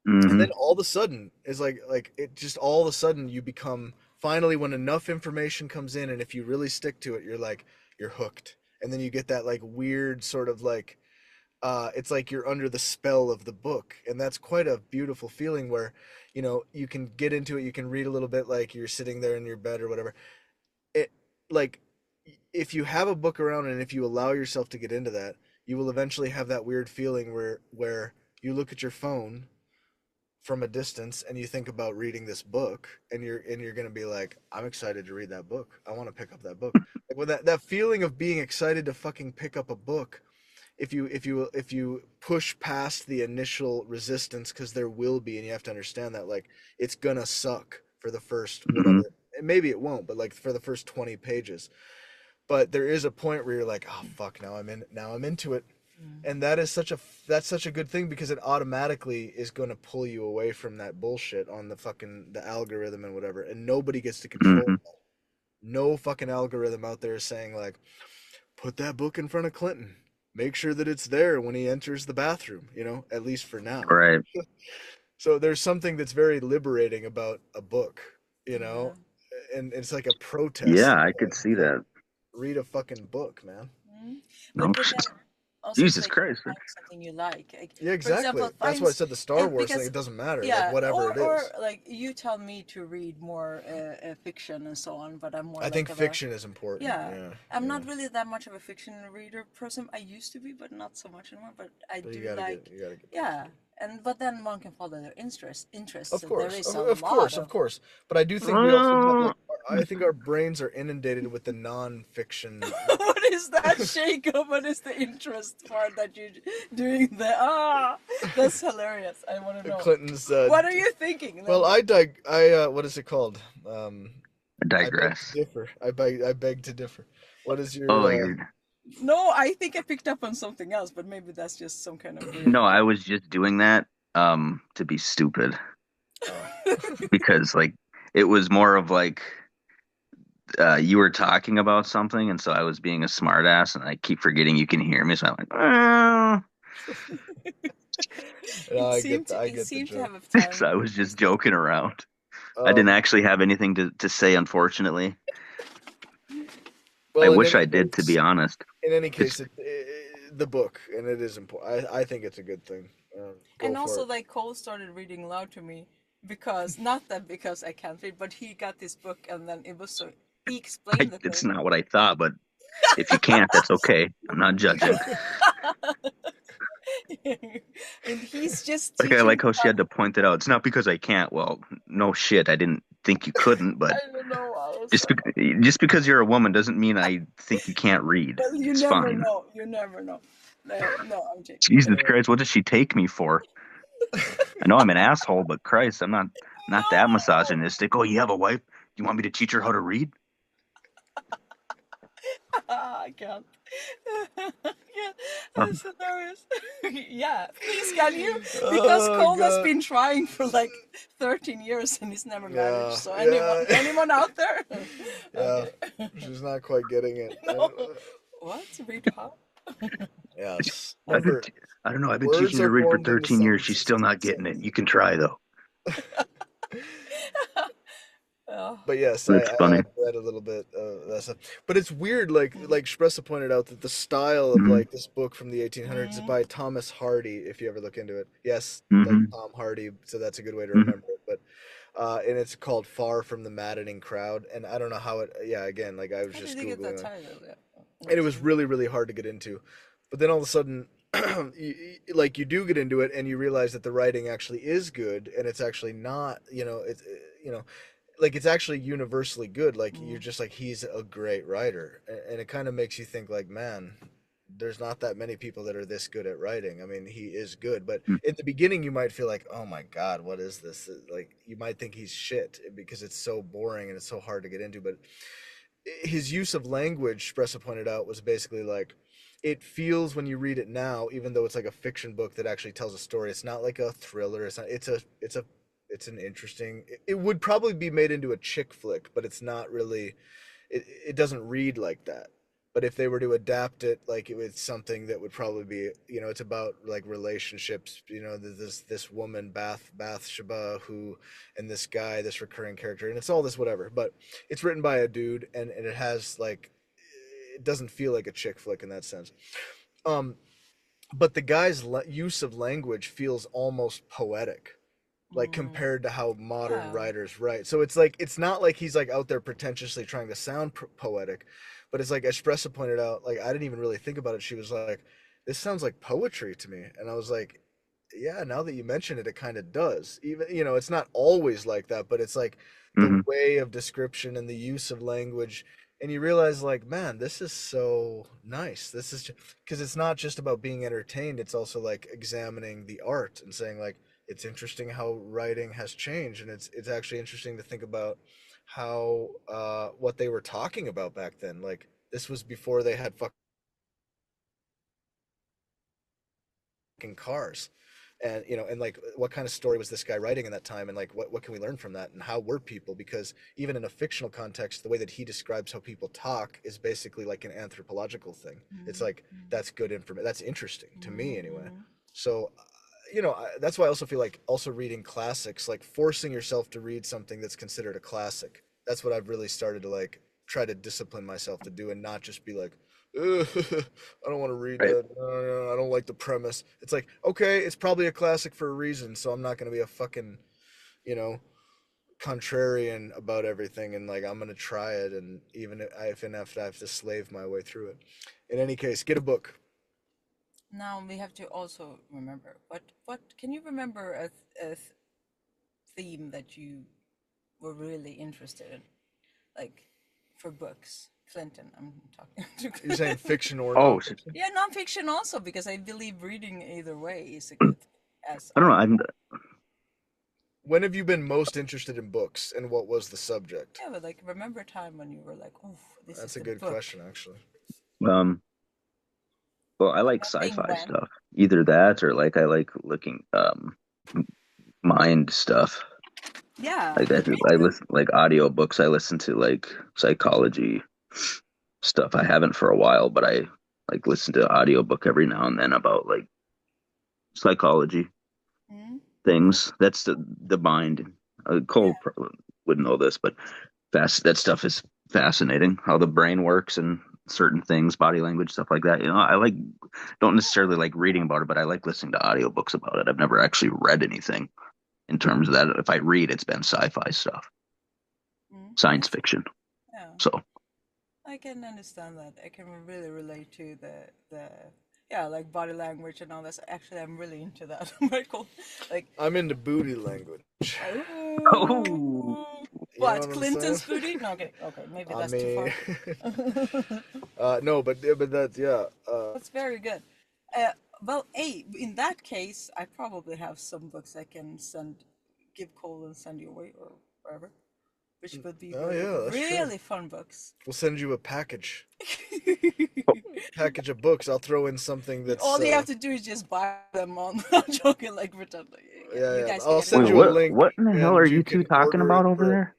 And then Hmm. all of a sudden it's like it just all of a sudden you become finally when enough information comes in and if you really stick to it you're like you're hooked, and then you get that like weird sort of like it's like you're under the spell of the book, and that's quite a beautiful feeling where you can get into it, you can read a little bit like you're sitting there in your bed or whatever. It like if you have a book around and if you allow yourself to get into that, you will eventually have that weird feeling where you look at your phone from a distance and you think about reading this book, and you're going to be like, I'm excited to read that book, I want to pick up that book. Like when that feeling of being excited to fucking pick up a book, if you push past the initial resistance, because there will be, and you have to understand that like it's gonna suck for the first Hmm. whatever, and maybe it won't, but like for the first 20 pages, but there is a point where you're like, oh fuck, now I'm into it, Mm. and that's such a good thing because it automatically is going to pull you away from that bullshit on the algorithm and whatever, and nobody gets to control Hmm. that. No fucking algorithm out there is saying like, put that book in front of Clinton, make sure that it's there when he enters the bathroom, at least for now. Right. So there's something that's very liberating about a book, you know Yeah. and it's like a protest. Yeah, It's I could like, see no, that. read a fucking book, man. Mm. No, But then also Jesus take your Christ. time something you like. Yeah, For example, exactly. That's why I finds said the Star Wars thing. because It doesn't matter, like yeah, whatever it or is. like you tell me to read more fiction and so on, but I'm more I think like of a fiction is important. yeah. Yeah, I'm yeah. not really that much of a fiction reader person. I used to be, but not so much anymore. But I But do like you gotta get back yeah, to it. and but then one can follow their interests. Of So there course, is a of lot course, of of course. But I do think we also have like, I think our brains are inundated with the non-fiction. what is that, Jacob? What is the interest part that you're doing there? That's hilarious. I want to know. Clinton's. What are you thinking? Well, what is it called? I I beg to digress. differ. I beg to differ. What is Oh, your? you're No, I think I picked up on something else, but maybe that's just some kind of weird. no, I was just doing that to be stupid Oh, because like it was more of like you were talking about something and so I was being a smartass and I keep forgetting you can hear me so I'm like no, I It get the seemed to joke. have a time so I was to just stop joking you. around. I didn't Um, actually have anything to say unfortunately. I well, wish I did to be honest. in any It's case, the book, and it is important. I think it's a good thing. Go And for also, it. like Cole started reading aloud to me because not that because I can't read, but he got this book and then it was so he explained the it's thing. not what I thought, but if you can't, that's okay. I'm not judging. And he's just Like I teaching like how she had to point it out. It's not because I can't. Well, no shit. I didn't think you couldn't, but I don't know why I just said just because you're a woman doesn't mean I think you can't read. well, you It's never fine. know. You never know. No, no, I'm joking. Jesus Christ, what does she take me for? I know I'm an asshole, but Christ, I'm not that No, misogynistic. Oh, you have a wife? You want me to teach her how to read? I can't. I can't. Um, That's hilarious. Yeah, please can you? Because Oh Cole has god. been trying for like 13 years and he's never managed. Yeah, So yeah, anyone out there? yeah. Okay. She's not quite getting it. No. What? Read how? Yes. I've been, Remember, I don't know. I've been words teaching her are to read for formed into 13 years. She's sentences. still not getting it. You can try though. Oh. But yes, That's I funny. have read a little bit of that stuff. But it's weird, like Shpresa pointed out that the style of Hmm. like this book from the 1800s is Mm-hmm. by Thomas Hardy. If you ever look into it, yes, like Hmm. Tom Hardy. So that's a good way to Hmm. remember it. But and it's called Far from the Maddening Crowd. And I don't know how it. Yeah, again, like I was How did just he get that googling like, title? Yeah. and it was Interesting. really really hard to get into. But then all of a sudden. Like you do get into it and you realize that the writing actually is good and it's actually not it's you know like it's actually universally good. Like you're Mm. just like he's a great writer, and it kind of makes you think like, man, there's not that many people that are this good at writing. I mean, he is good, but in the beginning you might feel like, oh my god, what is this? Like you might think he's shit because it's so boring and it's so hard to get into. But his use of language, Spressa pointed out, was basically like it feels when you read it now, even though it's like a fiction book that actually tells a story. It's not like a thriller. It's not. It's an interesting. It would probably be made into a chick flick, but it's not really. It doesn't read like that. But if they were to adapt it, like it was something that would probably be, it's about like relationships. This woman Bathsheba who, and this guy, this recurring character, and it's all this whatever. But it's written by a dude, and it has like, it doesn't feel like a chick flick in that sense. Um, but the guy's use of language feels almost poetic like Mm. compared to how modern Yeah. writers write. So it's like it's not like he's like out there pretentiously trying to sound poetic, but it's like Espressa pointed out. Like I didn't even really think about it. She was like, "This sounds like poetry to me," and I was like, "Yeah." Now that you mention it, it kind of does. Even it's not always like that, but it's like the Hmm. way of description and the use of language. And you realize, like, man, this is so nice. This is because it's not just about being entertained. It's also like examining the art and saying, like, it's interesting how writing has changed, and it's actually interesting to think about how what they were talking about back then. Like this was before they had fucking cars, and and like what kind of story was this guy writing in that time, and like what can we learn from that, and how were people? Because even in a fictional context, the way that he describes how people talk is basically like an anthropological thing. It's Mm. like that's good information. That's interesting to me anyway. Mm. So that's why I also feel like also reading classics, like forcing yourself to read something that's considered a classic. That's what I've really started to like try to discipline myself to do and not just be like, "Ugh, I don't want to read Right. that. I don't like the premise." It's like, okay, it's probably a classic for a reason, so I'm not going to be a fucking, you know, contrarian about everything and like I'm going to try it and even if I have to slave my way through it. In any case, get a book. Now we have to also remember what can you remember a theme that you were really interested in, like for books? Clinton, I'm talking You're to. saying fiction or Oh, nonfiction? Yeah, nonfiction also because I believe reading either way is a good thing. As I don't know. I When have you been most interested in books and what was the subject? yeah, but like remember a time when you were like, oh, this is That's a the good book. question, actually. um. Well, I But like nothing sci-fi when. stuff. Either that or like I like looking mind stuff. Yeah, Like me I too. listen like audiobooks. I listen to like psychology stuff. I haven't for a while, but I like listen to audiobook every now and then about like psychology Mm. things. That's the mind. Cole Yeah. probably wouldn't know this, but that stuff is fascinating. How the brain works and certain things, body language, stuff like that. I like don't necessarily like reading about it, but I like listening to audiobooks about it. I've never actually read anything in terms of that. If I read, it's been sci-fi stuff, Mm. science That's fiction. yeah. So I can understand that. I can really relate to the yeah, like body language and all this. Actually, I'm really into that. Michael, like I'm into booty language. oh, oh, You know What, what I'm saying? Clinton's booty? No, okay, okay, maybe I that's too mean, far. no, but that's yeah. That's very good. Uh, well, hey, in that case, I probably have some books I can give Cole and send you away or wherever, which would be Oh yeah, that's true. really fun books. We'll send you a package of books. I'll throw in something that's All you have to do is just buy them on. I'm joking, like pretend. Like, yeah, yeah, you yeah. guys I'll get it. send Wait, you a what? link, What in the hell are and you you two can talking order it about over for. there?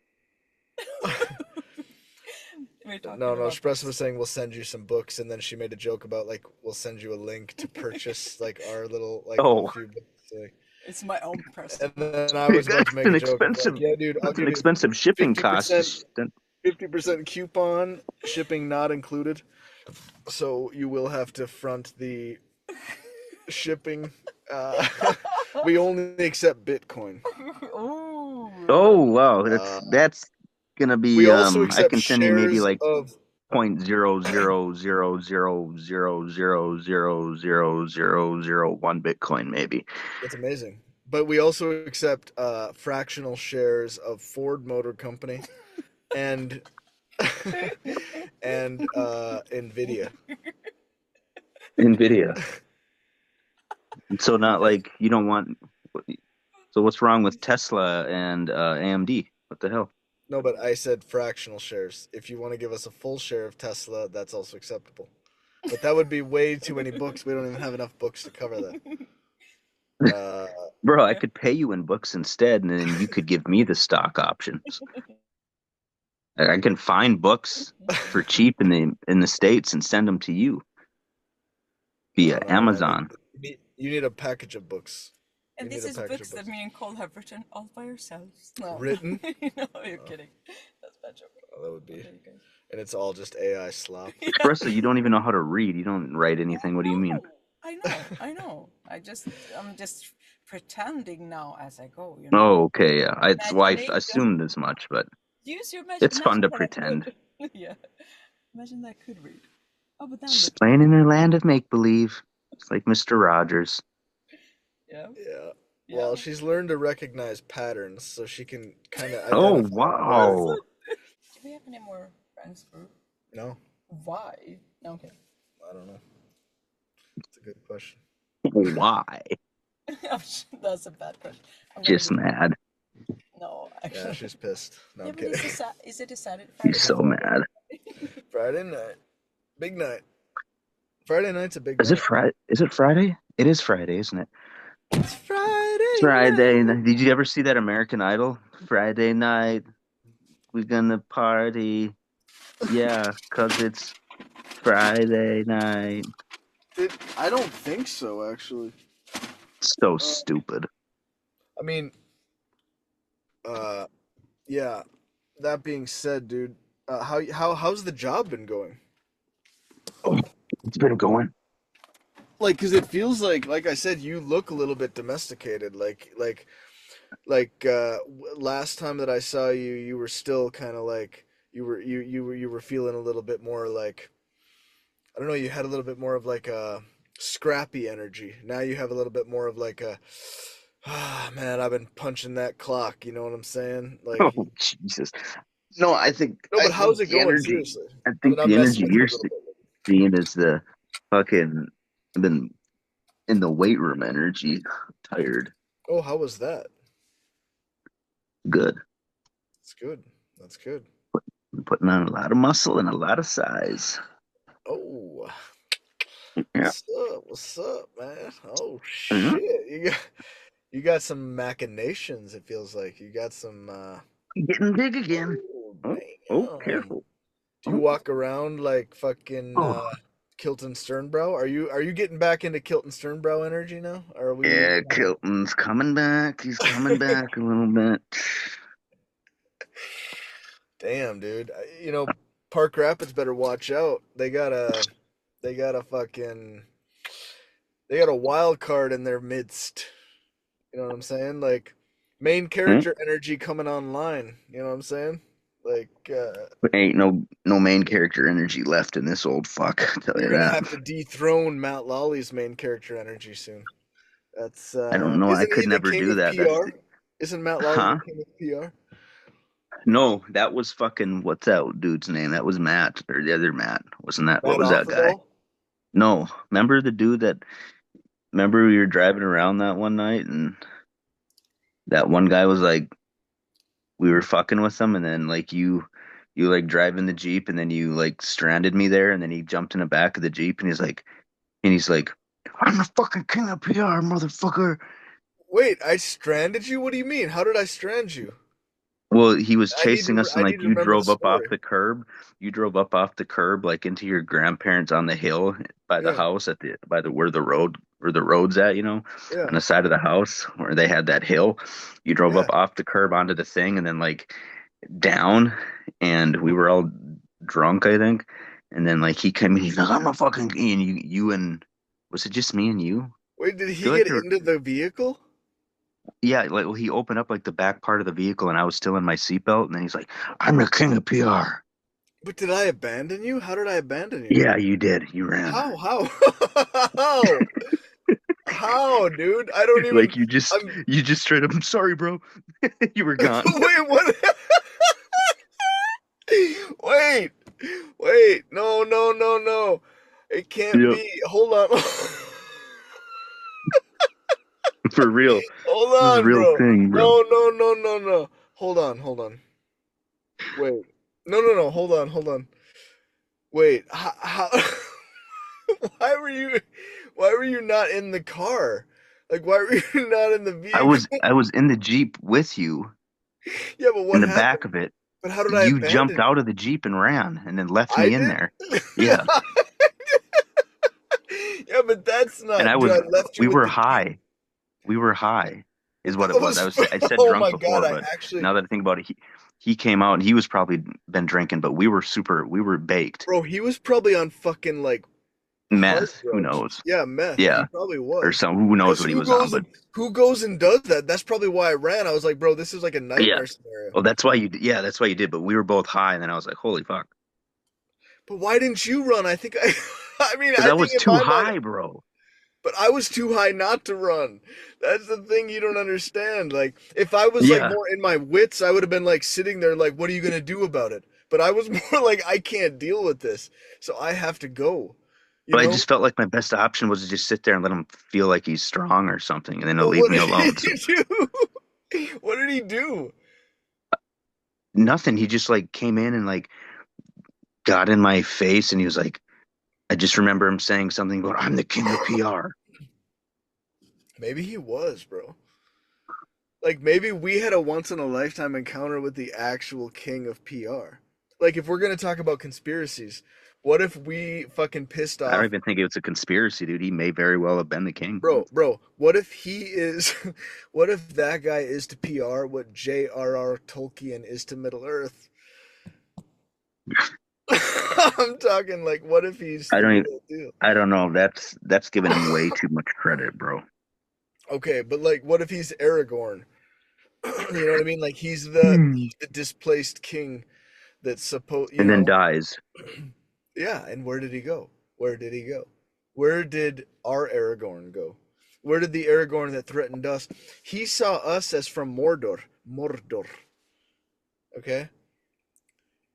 We're talking No, about Shpresa books. was saying we'll send you some books, and then she made a joke about like we'll send you a link to purchase like our little like a Oh, few books. Like. It's my own personal And book. then I was about to that's make an a joke of like, expensive. yeah, dude, I'll That's an give you expensive shipping fifty cost. percent 50% coupon, shipping not included. So you will have to front the shipping. Uh, we only accept Bitcoin. Ooh, Oh wow, Uh, that's gonna we be also I accept can send you maybe shares like of. 0.0000000000001 Bitcoin maybe. That's amazing. But we also accept fractional shares of Ford Motor Company and and Nvidia. Nvidia. So not like you don't want. So what's wrong with Tesla and AMD? What the hell? No, but I said fractional shares. If you want to give us a full share of Tesla, that's also acceptable. But that would be way too many books. We don't even have enough books to cover that. Uh, Bro, I yeah. could pay you in books instead, and then you could give me the stock options. I can find books for cheap in the States and send them to you via no, man. Amazon. You need a package of books. You And need this a is package of books that books. me and Cole have written all by ourselves. No, Written? no, you're Oh, kidding. That's a bad joke. that would be. Okay, you guys. And it's all just AI slop. Yeah. Espresso, you don't even know how to read. You don't write Oh anything. What do you mean? no, I know, I know. I'm just pretending now as I go. Oh, okay, yeah. It's why I Imagination. assumed as much, but Use your it's fun imagine to that I pretend. could. Yeah, imagine that I could read. Oh, but now Just look at playing me. in a land of make believe. It's like Mr. Rogers. Yeah, Yeah. yeah. Well, she's learned to recognize patterns, so she can kind of Oh, identify where. Also, wow. do we have any more friends group? No, Why? No, okay. I don't know. It's a good question. Why? That's a bad question. I'm gonna Just go. mad. No, Yeah, actually. she's pissed. No, Yeah, I'm but kidding. is it a Saturday, He's Friday It's a so night? Friday. mad. Friday night. Big night. Friday night's a big Is it night. Friday? Is it Friday? It is Friday, isn't it? It's Friday Friday. night. Did you ever see that American Idol? Friday night, we're gonna party. Yeah, 'cause it's Friday night. I don't think so, actually. So Uh, stupid. I mean, yeah. That being said, dude, how's the job been going? Oh, it's been going. Like, cause it feels like I said, you look a little bit domesticated. Last time that I saw you, you were still kind of like you were feeling a little bit more like I don't know. You had a little bit more of like a scrappy energy. Now you have a little bit more of like a man, I've been punching that clock. You know what I'm saying? Oh Like, Jesus. No, I think no, I but how's think it the going? energy. Seriously, I I think mean, the I'm messing energy with you you're a little bit. seeing is the fucking. I've been in the weight room energy. Tired. Oh, how was that? Good. That's good. That's good. I'm putting on a lot of muscle and a lot of size. Oh, Yeah. what's up? What's up, man? Oh Mhm. shit, you got some machinations. It feels like you got some. Getting big again. Oh Oh, oh, damn! careful. Do you Oh, walk around like fucking oh. Kilton Sternbrow? Are you getting back into Kilton Sternbrow energy now? Or are we? Yeah, Kilton's coming back. He's coming back a little bit. Damn, dude. Park Rapids better watch out. They got a fucking they got a wild card in their midst. You know what I'm saying? Like main Hmm? character energy coming online. You know what I'm saying? Like Ain't no main character energy left in this old fuck. I tell you're you gonna that. have to dethrone Matt Lawley's main character energy soon. That's I don't know. I isn't he could the never king do of that. That's PR? the Isn't Matt Lawley the huh? king of PR? No, that was fucking what's that dude's name? That was Matt or the other Matt. Wasn't that what Matt was that guy? Offerball? No, remember the dude that remember we were driving around that one night and that one guy was like we were fucking with him and then like you like driving the Jeep and then you like stranded me there and then he jumped in the back of the Jeep and he's like I'm the fucking king of PR, motherfucker. Wait, I stranded you? What do you mean? How did I strand you? Well, he was chasing us and I need like to you remember the drove up off story. the curb. You drove up off the curb like into your grandparents on the hill by the Yeah, house at the by the where the road's at, yeah, on the side of the house where they had that hill. You drove yeah. up off the curb onto the thing and then like down and we were all drunk, I think. And then like he came in, he's like, I'm a fucking and you and was it just me and you? I Wait, did he feel like get there into the vehicle? yeah, like well, he opened up like the back part of the vehicle and I was still in my seatbelt and then he's like, I'm the king of PR. But did I abandon you? How did I abandon you? Yeah, you did. You ran. How? How? How? How, dude? I don't even. Like you just I'm. you just straight up, I'm sorry, bro. You were gone. Wait, what? Wait, wait. No, no, no, no. It can't Yep. be. Hold on. For real. Hold This is a on, real bro. thing, bro. No, no, no, no, no. Hold on, hold on. Wait. No, no, no. Hold on, hold on. Wait. How why were you why were you not in the car? Like why were you not in the vehicle? I was in the Jeep with you Yeah, but in what the back happened? of it. But how did I You jumped abandon out you? of the Jeep and ran and then left I me in did? there. Yeah. Yeah, but that's And not. Dude, I left you we with were the key. high. We were high But is what that it was. was I said oh drunk my God, before, I but actually now that I think about it, he came out and he was probably been drinking, but we were baked. bro, he was probably on fucking like hard Meth, who drugs. knows? Yeah, meth. He Yeah. probably Or was. some who knows Because what he was on, but who goes and does that? That's probably why I ran. I was like, bro, this is like a yeah. nightmare scenario. Well, yeah, that's why you did. But we were both high, and then I was like, holy fuck, But why didn't you run? I think I I mean, because I I think was in too my mind, high, bro. but I was too high not to run. That's the thing you don't understand. Like if I was like Yeah, more in my wits, I would have been like sitting there like, what are you going to do about it? But I was more like I can't deal with this. So I have to go. You but I know? just felt like my best option was to just sit there and let him feel like he's strong or something, and then he'll But leave what me did alone. he So do? What did he do? nothing. He just like came in and like got in my face, and he was like, I just remember him saying something about, "I'm the king of PR." Maybe he was, bro. Like maybe we had a once in a lifetime encounter with the actual king of PR. Like if we're gonna talk about conspiracies, what if we fucking pissed I don't off, even think it was a conspiracy, dude. He may very well have been the king. bro? What if he is? What if that guy is to PR what J.R.R. Tolkien is to Middle Earth? I'm talking like, what if he's I the don't even, real deal? I don't know. That's giving him way too much credit, bro. Okay, but like, what if he's Aragorn? You know what I mean? Like Hmm. he's the displaced king that's supposed, you And then know. dies. Yeah, and where did he go? Where did he go? Where did our Aragorn go? Where did the Aragorn that threatened us? He saw us as from Mordor. Mordor. Okay?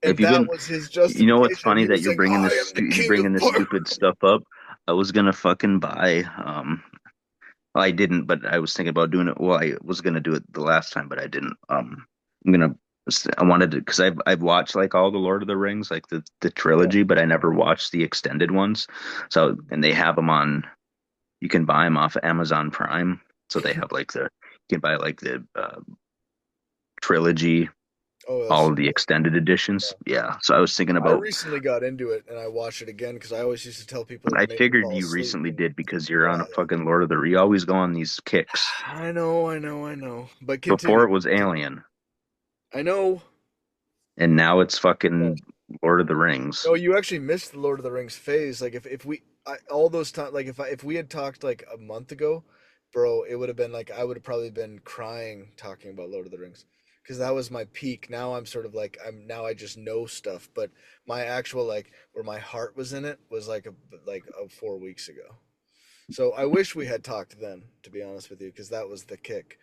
If And you've that been, was his you know what's justification. funny He that was like, I am the you're king bringing of this Mordor. stupid stuff up. I was gonna fucking buy well, I didn't, but I was thinking about doing it. Well, I was gonna do it the last time, but I didn't. I'm gonna I wanted to because I've watched like all the Lord of the Rings, like the Yeah. trilogy, but I never watched the extended ones. So and they have them on. You can buy them off of Amazon Prime. So they have like the you can buy like the trilogy, Oh, that's all so of the cool. extended editions. Yeah. Yeah. So I was thinking I about. recently got into it and I watched it again because I always used to tell people to I make me figured fall you asleep. recently And did because you're on yeah, a fucking Lord of the. You always go on these kicks. yeah. I know, I know, I know. But Before continue, it was continue. Alien, I know. and now it's Yeah. fucking Lord of the Rings. No, you actually missed the Lord of the Rings phase. Like if we all those times, like if we had talked like a month ago, bro, it would have been like I would have probably been crying talking about Lord of the Rings because that was my peak. Now I'm sort of like I'm now I just know stuff, but my actual like where my heart was in it was like 4 weeks ago. So I wish we had talked then, to be honest with you, because that was the kick.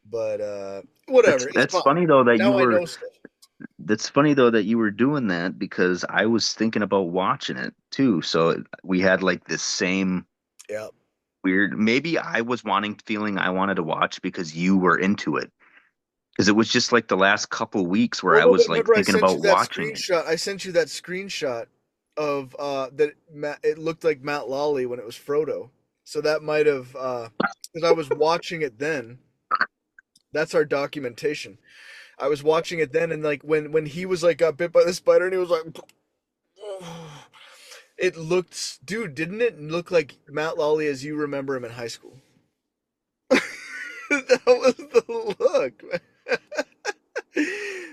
But whatever, it's That's fine. funny though that you Now I were know stuff. that's funny though that you were doing that because I was thinking about watching it too. So we had like this same Yeah. weird, maybe I was feeling I wanted to watch because you were into it. Because it was just like the last couple weeks where Well, I no, was but like remember I thinking sent about you that watching it. screenshot. I sent you that screenshot of that it looked like Matt Lawley when it was Frodo. So that might have because I was watching it then. That's our documentation. I was watching it then, and like when he was like got bit by the spider, and he was like, it looked, dude, didn't it look like Matt Lawley as you remember him in high school? That was the look, man.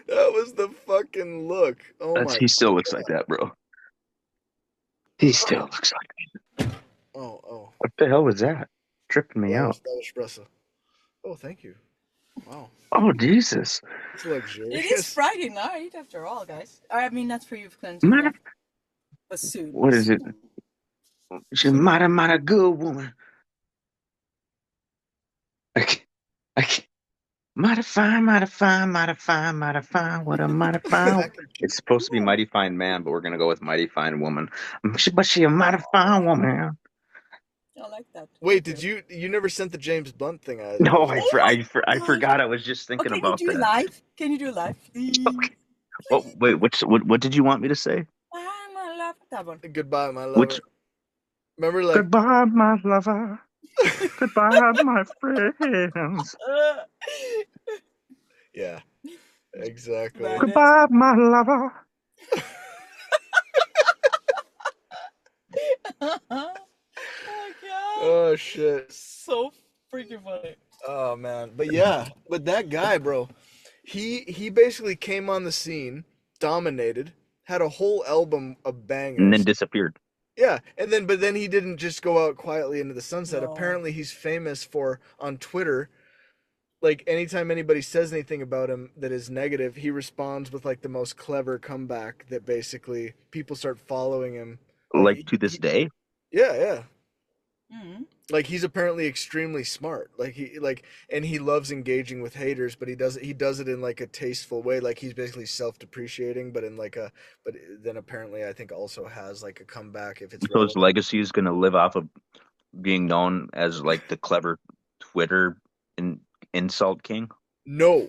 That was the fucking look. Oh That's my he still looks like god. that, bro. He still looks like Oh. what the hell was that? Tripping me That out. was Shpresa. Oh, thank you. Wow. Oh Jesus. It's It is luxurious. Friday night after all, guys. I mean, not for you, Clinton, Mighty, yet, but soon, what is it? soon. She's a mighty good woman. I can't, I can't. Mighty fine, what a mighty fine. Back in It's supposed to be mighty fine man, but we're gonna go with mighty fine woman. But she a mighty fine woman. I like that. Me Wait, did too. you never sent the James Blunt thing I No, was Oh my I god! forgot. I was just Oh, thinking can you about do it that. live? Can you do it live, please? Okay. What? Wait. What did you want me to say? I'm a love that one. Goodbye, my Which? lover. Remember like Goodbye, my lover. Goodbye, my friends. Uh, yeah, exactly. Badass. Goodbye, my lover. Oh my god! Oh shit. So freaking funny. Oh man. But yeah, but that guy, bro, he basically came on the scene, dominated, had a whole album of And then bangers. disappeared. Yeah, and then but then he didn't just go out quietly into the sunset. No. Apparently he's famous for on Twitter, like anytime anybody says anything about him that is negative, he responds with like the most clever comeback that basically people start following him. Like Like to this day. yeah. Mm. Like he's apparently extremely smart. Like he like and he loves engaging with haters, but he does it in like a tasteful way. Like he's basically self-depreciating, but in like a but then apparently I think also has like a comeback if it's So his relevant. legacy is gonna live off of being known as like the clever Twitter in, insult king. No.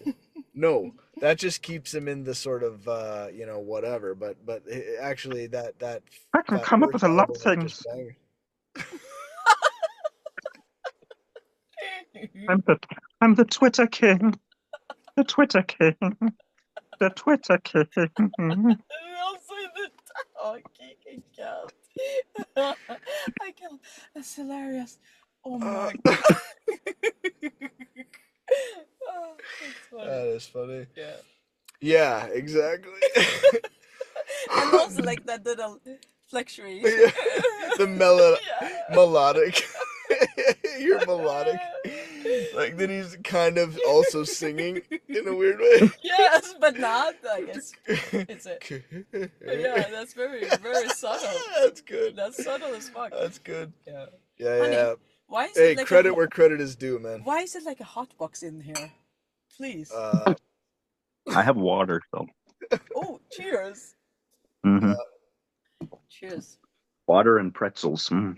No. That just keeps him in the sort of whatever, but actually that I can that come up first with a lot album of was just things. banging. I'm the I'm the Twitter king. The Twitter king. The Twitter king. Also in the talking, I can't. I can't. That's hilarious. Oh Uh, my god. Oh, that's funny. that is funny. Yeah. Yeah, exactly. And also like that little fluctuation. Yeah, the Yeah. melodic. You're melodic. Like that he's kind of also singing in a weird way. Yes, but not. I guess it's a. Yeah, that's very, very subtle. That's good. That's subtle as fuck. That's good. Yeah. Yeah, Honey, yeah. why is Hey, it like credit where credit is due, man. why is it like a hot box in here? Please. Uh, I have water, so Oh, cheers. hmm Cheers. water and pretzels. Mm.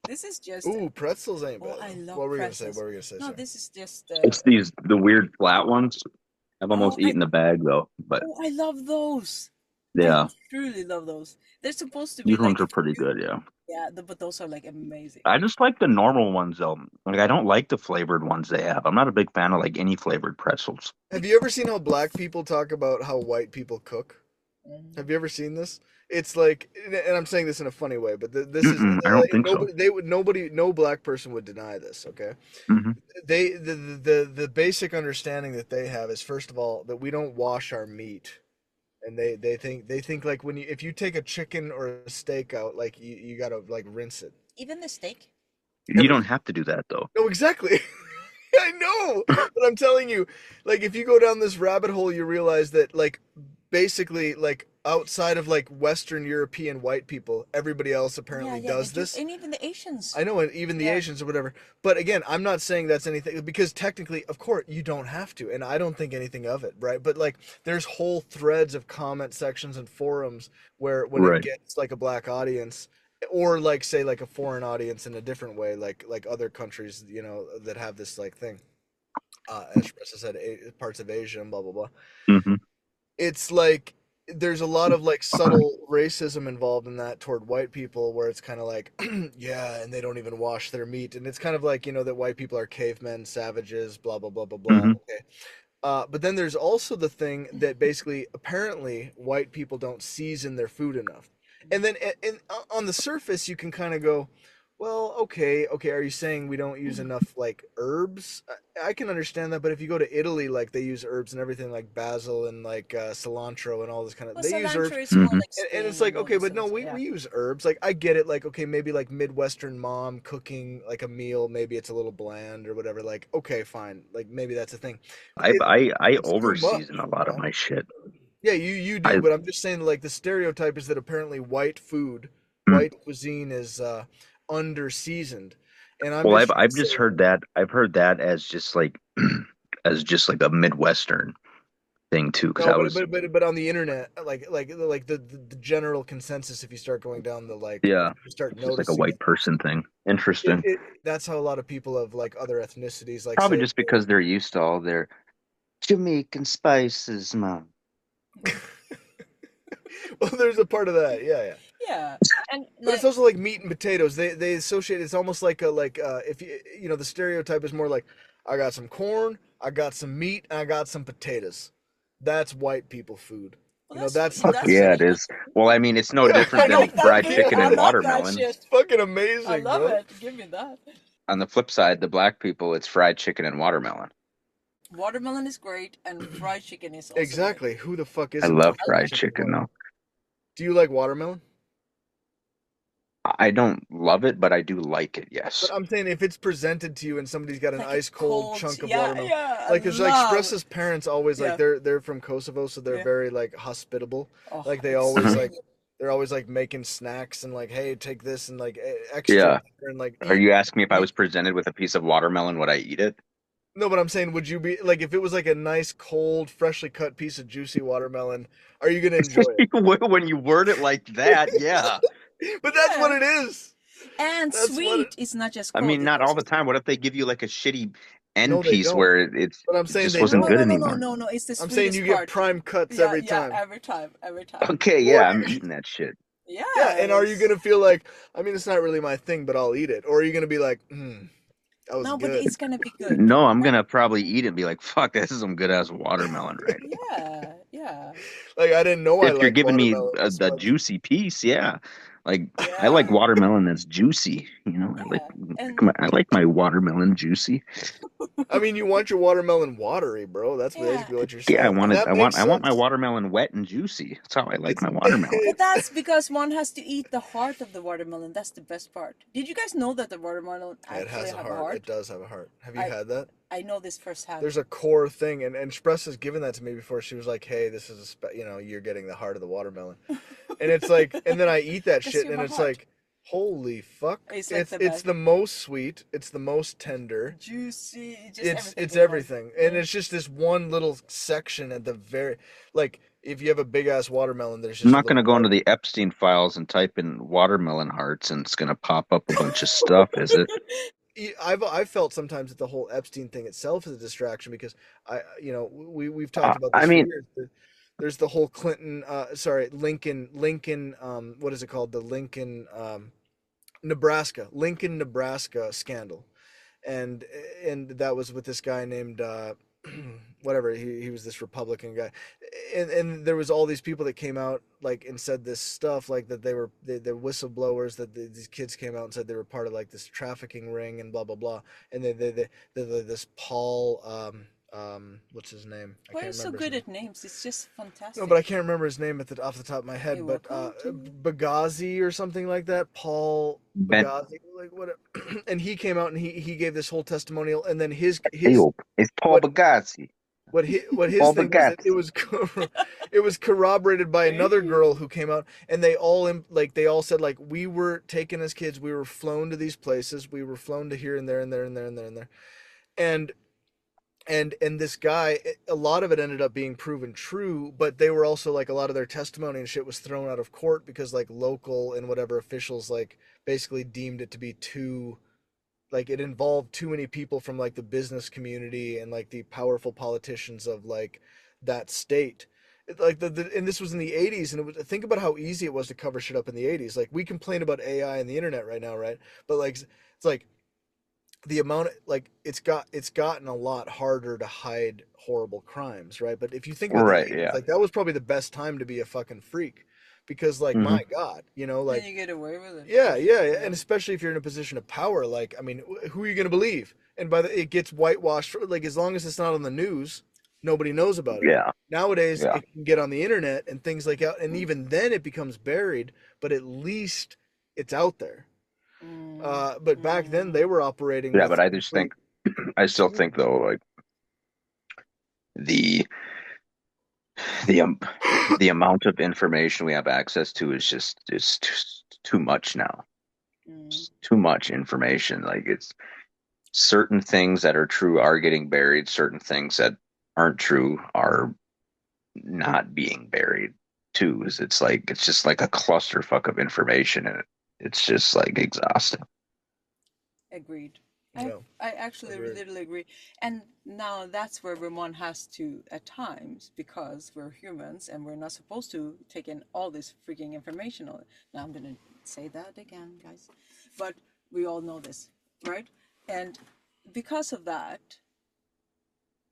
This is just. ooh, pretzels ain't Oh, bad. I love What were we gonna say? pretzels. What were we gonna say? No, Sorry. this is just. It's the weird flat ones. I've Oh, almost eaten the bag though, but I love those. I yeah, truly love those. They're supposed to be these like ones are pretty good. Yeah, yeah, but those are like amazing. I just like the normal ones though. Like I don't like the flavored ones they have. I'm not a big fan of like any flavored pretzels. Have you ever seen how black people talk about how white people cook? Mhm. Have you ever seen this? It's like, and I'm saying this in a funny way, but this is I don't think so. no black person would deny this. Okay, Hmm. the basic understanding that they have is first of all that we don't wash our meat, and they think like if you take a chicken or a steak out, like you gotta like rinse it. Even the steak. You don't have to do that though. No, exactly. I know, but I'm telling you, like if you go down this rabbit hole, you realize that like basically like outside of like Western European white people, everybody else Yeah, apparently yeah, does this. and even the Asians. I know, and even the Yeah. Asians or whatever. But again, I'm not saying that's anything because technically, of course, you don't have to, and I don't think anything of it, right? But like, there's whole threads of comment sections and forums where when it Right. gets like a black audience, or like say like a foreign audience in a different way, like other countries, that have this like thing. As Shpresa said, parts of Asia and blah blah blah. Hmm. It's like there's a lot of like subtle racism involved in that toward white people where it's kind of like yeah, and they don't even wash their meat, and it's kind of like that white people are cavemen, savages, blah blah blah blah blah. Hmm. Okay. But then there's also the thing that basically apparently white people don't season their food enough, and then on the surface you can kind of go, well, okay, are you saying we don't use enough like herbs? I can understand that, but if you go to Italy, like they use herbs and everything, like basil and like cilantro and all this kind of, Well, they use herbs, cilantro is more Hmm. like and it's Spain like and all okay, this but sort no, of stuff. we Yeah. use herbs. Like I get it, like okay, maybe like Midwestern mom cooking like a meal, maybe it's a little bland or whatever. Like okay, fine, like maybe that's a thing. I It, I I it's too over season much, a lot of right? my shit. Yeah, you do, I but I'm just saying like the stereotype is that apparently white food, mm. white cuisine is under seasoned, and I'm Well, just I've trying to I've say just heard that. I've heard that as just like as just like a Midwestern thing too. Because no, I but was, but on the internet, like the general consensus, if you start going down the like, if yeah, you start it's just like a noticing white it, person thing. Interesting. that's how a lot of people of like other ethnicities, like Probably say, just because they're used to all their Jamaican spices, mom. well, there's a part of that, yeah, yeah. Yeah, and But it's like also like meat and potatoes. They associate. It's almost like a like if the stereotype is more like I got some corn, I got some meat, and I got some potatoes. That's white people food. well, That's Fuck the that's yeah, it perception. is. Well, I mean, it's no Yeah, different I I know. than like that fried Fuck food. chicken I and yeah, love that watermelon. it's shit. fucking I amazing, love bro. it. Give me that. On the flip side, the black people, it's fried chicken and watermelon. Watermelon is great, and fried chicken is also great. Exactly. Who the fuck I isn't love into I fried like fried chicken and chicken though. watermelon? Do you like watermelon? I don't love it, but I do like it. But Yes. I'm saying if it's presented to you and somebody's got an like a ice cold cold. chunk of Yeah, watermelon, yeah. I like because like love. Expressa's parents always like Yeah, they're from Kosovo, so they're yeah. very like hospitable. Oh, Like they always Mhm. extreme. like they're always like making snacks and like hey take this and like extra Yeah. and like Are eat. you asking me if I eat. was presented with a piece of watermelon, would I eat it? No, but I'm saying would you be like if it was like a nice cold freshly cut piece of juicy watermelon, are you gonna enjoy it? When you word it like that, yeah. But that's what Yeah, it is. and That's what it. sweet is not just I cold; mean, it's not all also the time. sweet. What if they give you like a shitty end No, they piece don't. where But I'm it saying just they wasn't No, good no, don't. no, no, anymore? no, no. It's the I'm saying you sweetest get part. prime cuts Yeah, every yeah. time. Every time, every time. Okay, Or yeah, I'm eating that shit. yeah, and are you Yes. gonna feel like, I mean, it's not really my thing, but I'll eat it, or are you gonna be like, that was No, but good? it's gonna be good. No, I'm And gonna probably eat it and be like, fuck, this is some good ass watermelon right here. yeah, yeah, Like I didn't know I If you're liked giving me watermelon this the much. juicy piece, yeah. Like I yeah, like watermelon that's juicy. yeah. And I like my watermelon juicy. I mean, you want your watermelon watery, bro. That's yeah, basically what you're Yeah, I saying, want and it. that makes I want my sense. watermelon wet and juicy. That's how I like It's my watermelon. but that's because one has to eat the heart of the watermelon. That's the best part. Did you guys know that the watermelon it actually has a have a heart. It heart? does have a heart. Have you I had that? I know this firsthand. There's a core thing, and Spress has given that to me before. She was like, "Hey, this is you're getting the heart of the watermelon," and it's like, and then I eat that Because shit, you and have a it's heart. like, holy fuck! It's like the It's best. the most sweet. It's the most tender. Juicy, just everything It's in one. everything, and it's just this one little section at the very like if you have a big ass watermelon, there's I'm just a not little gonna go part into of it. the Epstein files and type in watermelon hearts and it's gonna pop up a bunch of stuff, is it? I've felt sometimes that the whole Epstein thing itself is a distraction because we've talked about I this for mean, years. There's the whole Clinton, sorry, Lincoln, what is it called? The Lincoln, Nebraska scandal, and and that was with this guy named whatever he was this Republican guy, and there was all these people that came out like and said this stuff like that they're whistleblowers that these kids came out and said they were part of like this trafficking ring and blah blah blah, and this Paul what's his name? I Why are you can't so remember his good name. at names? It's just No, but I fantastic. can't remember his name off the top of my You're head. But welcome to. Bagazi or something like that, Paul Ben Bagazi, like what? And he came out and he gave this whole testimonial, and then his Ayob. It's Paul what Bagazi. what his All the thing was that cats. it was corroborated by another girl who came out, and they all said like we were taken as kids, we were flown to these places, we were flown to here and there and there and there and there and there, and and this guy, a lot of it ended up being proven true, but they were also like a lot of their testimony and shit was thrown out of court because like local and whatever officials like basically deemed it to be too, like it involved too many people from like the business community and like the powerful politicians of like that state. Like and this was in the 80s, and it was, think about how easy it was to cover shit up in the 80s. Like we complain about AI and the internet right now, right? But like it's like the amount, like it's gotten a lot harder to hide horrible crimes, right? But if you think about the Right. 80s, Yeah. like that was probably the best time to be a fucking freak, because like Hmm. my god, And like you get away with it. yeah, yeah, yeah. Yeah. And especially if you're in a position of power, like I mean, who are you going to believe? And by the, it gets whitewashed. Like as long as it's not on the news, nobody knows about it. Yeah. Nowadays, Yeah. it can get on the internet and things like that, and even then it becomes buried. But at least it's out there. Mm, But back then mm, they were operating Yeah. with But I just complete. think, I still think though, like the the um, the amount of information we have access to is just is too much now. mm. It's too much information. Like it's certain things that are true are getting buried. Certain things that aren't true are not being buried too. It's like it's just like a clusterfuck of information, and it's just like exhausting. Agreed. I No, I actually agreed. literally agree. And now that's where everyone has to at times, because we're humans and we're not supposed to take in all this freaking information. Now I'm gonna say that again, guys. But we all know this, right? And because of that,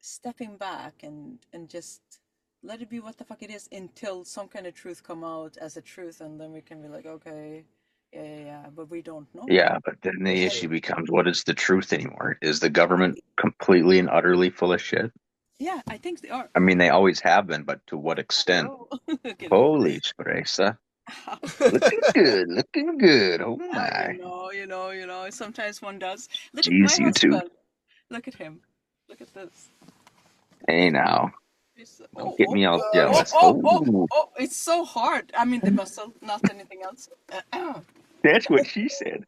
stepping back and just let it be what the fuck it is until some kind of truth come out as a truth, and then we can be like, okay, yeah, yeah, yeah, but we don't know. Yeah, but then For the And issue sure. becomes what is the truth anymore? Is the government completely and utterly full of shit? yeah, I think they are. I mean, they always have been, but to what extent? Hello. Look at him. Holy Shpresa. Looking good, looking good. Oh my. Sometimes one does. Look at my Jeez, you two. husband. Look at him. Look at this. Hey now. Don't Oh, get oh, me all oh, oh, jealous. oh, oh, Oh, oh, it's so hard. I mean, the muscle, not anything else. that's what she said.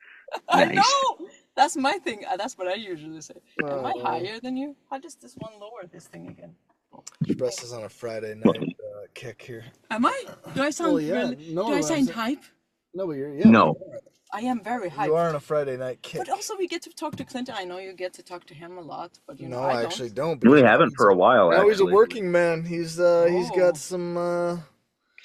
I Nice. know. That's my thing. That's what I usually say. Am I Uh, higher than you? How does this one lower this thing again? Express is on a Friday night kick here. Am I? Do I Well, sound yeah, really? Do I no, sound hype? no, but you're yeah, No, I am very you are hyped. on a Friday night But kick. also, we get to talk to Clinton. I know you get to talk to him a lot, but No, I I don't. actually don't we because haven't for a while, now he's a actually. working man. He's got Oh, some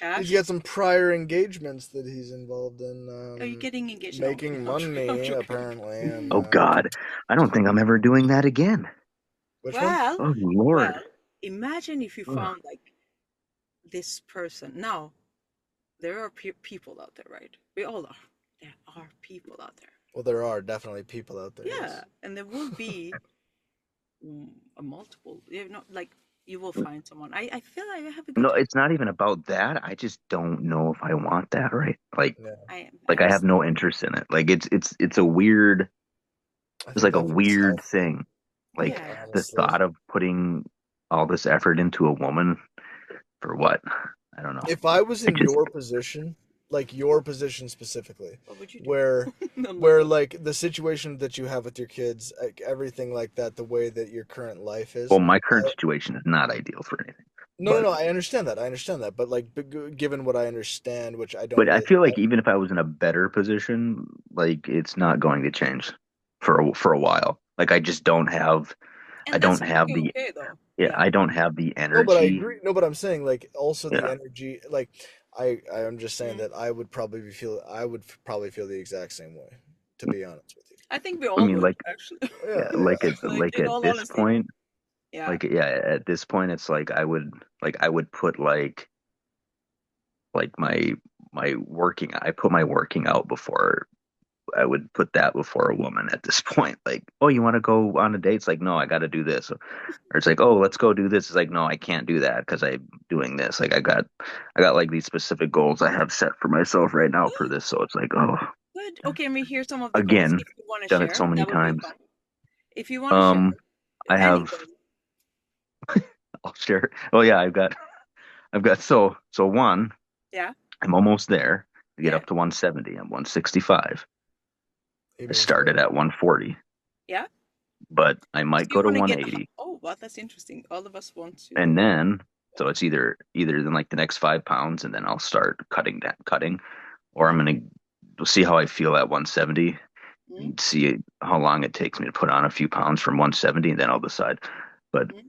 he's cash? got some prior engagements that he's involved in Are you getting engaged? No, making I'm money joking. apparently, and Oh God, I don't think I'm ever doing that again. which one? Well, Oh Lord. well, imagine if you Ugh. found like this person. Now, there are people out there, right? We all are. There are people out there. Well, there are definitely people out there. Yes. Yeah, and there will be a multiple. You know, like you will find someone. I feel like I have a good No, time. it's not even about that. I just don't know if I want that, right? Yeah. I I have understand. no interest in it. Like it's a weird, I it's think like a that's what's weird healthy, thing. Like Yeah. the honestly. thought of putting all this effort into a woman for what? I don't know. If I was I in just your position, like your position specifically, What would you do? where I'm like, where like the situation that you have with your kids, like everything like that, the way that your current life well, is. my current I, situation is not ideal for anything. no, no, But no. I understand that. I understand that. But like, given what I understand, which I don't but I really feel like have. even if I was in a better position, like it's not going to change for a while. Like I and that's don't have actually the okay though. yeah, Yeah. I don't have the No, but I energy. agree. No, but I'm saying like also the Yeah. energy. Like I'm just saying Mm. that I would probably feel the exact same way. To be honest with you. I think we I all mean would like actually. yeah, Yeah, yeah. Like like in at all this honesty. point, Yeah. at this point it's like I would put like my working I put my working out before I would put that before a woman at this point. Like, oh, you want to go on a date? It's like, no, I got to do this. Or it's like, oh, let's go do this. It's like, no, I can't do that because I'm doing this. Like, I got like these specific goals I have set for myself right now for this. So it's like, oh, Good. Okay, let me hear some of the goals again, if you want to done it share. so many That would be times. fun. If you want to share Um, I any have goal. I'll share. Oh yeah, I've got so one. Yeah. I'm almost there to get Yeah. up to 170. I'm 165. I Even started at 140, Yeah. but I So might you go to want to get, 180, oh, well, that's interesting. All of us want and to. then so it's either in like the next 5 pounds, and then I'll start cutting, or I'm Mm, gonna see how I feel at 170 mm, and see how long it takes me to put on a few pounds from 170, and then I'll decide. But mm.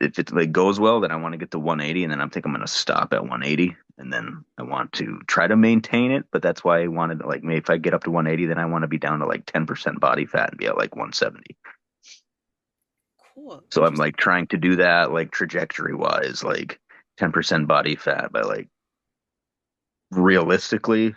if it like goes well, then I want to get to 180, and then I'm thinking I'm gonna stop at 180, and then I want to try to maintain it. But that's why I wanted like maybe if I get up to 180, then I want to be down to like 10% body fat and be at like 170. Cool. So I'm Interesting. like trying to do that like trajectory wise, like 10% body fat, but like realistically,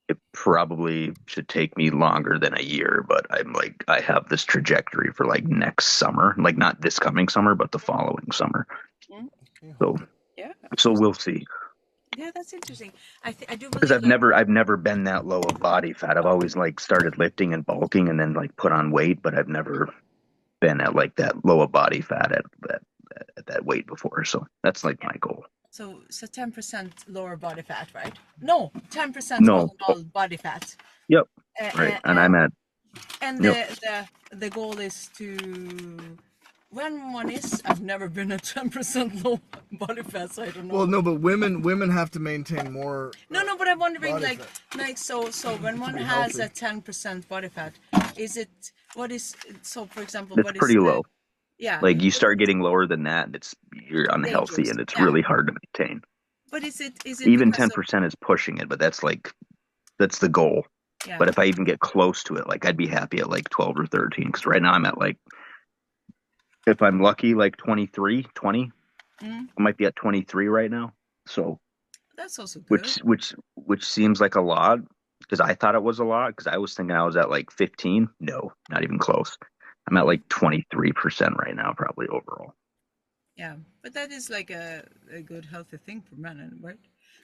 it probably should take me longer than a year, but I'm like I have this trajectory for like next summer, like not this coming summer, but the following summer. Mm, Okay, So hold on. yeah. so we'll see. Yeah, that's interesting. I do Because believe I've like, never been that low of body fat. I've always like started lifting and bulking and then like put on weight, but I've never been at like that low of body fat at that weight before. So that's like my goal. so 10% lower body fat, right? No, 10% all No. in all body fat. Yep. Uh, Right. uh, And uh, I'm at and yep. the goal is to, when one is, I've never been at 10% low body fat, so I don't Well, know. no, but women have to maintain more No, but I'm wondering body like fat so when to one be has healthy. a 10% body fat, is it, what is, so for example, It's what is pretty the, low. yeah, Like you but start getting lower than that, and you're unhealthy dangerous, and it's yeah. really hard to maintain. But is it Even because of, 10% is pushing it, but that's the goal. yeah. But if I even get close to it, like I'd be happy at like 12 or 13 because right now I'm at like if I'm lucky like 23, 20. Mm, I might be at 23 right now. So that's also good. which seems like a lot because I thought it was a lot because I was thinking I was at like 15. No, not even close. I'm at Mm, like 23% right now, probably overall. yeah, but that is like a good healthy thing for men, right?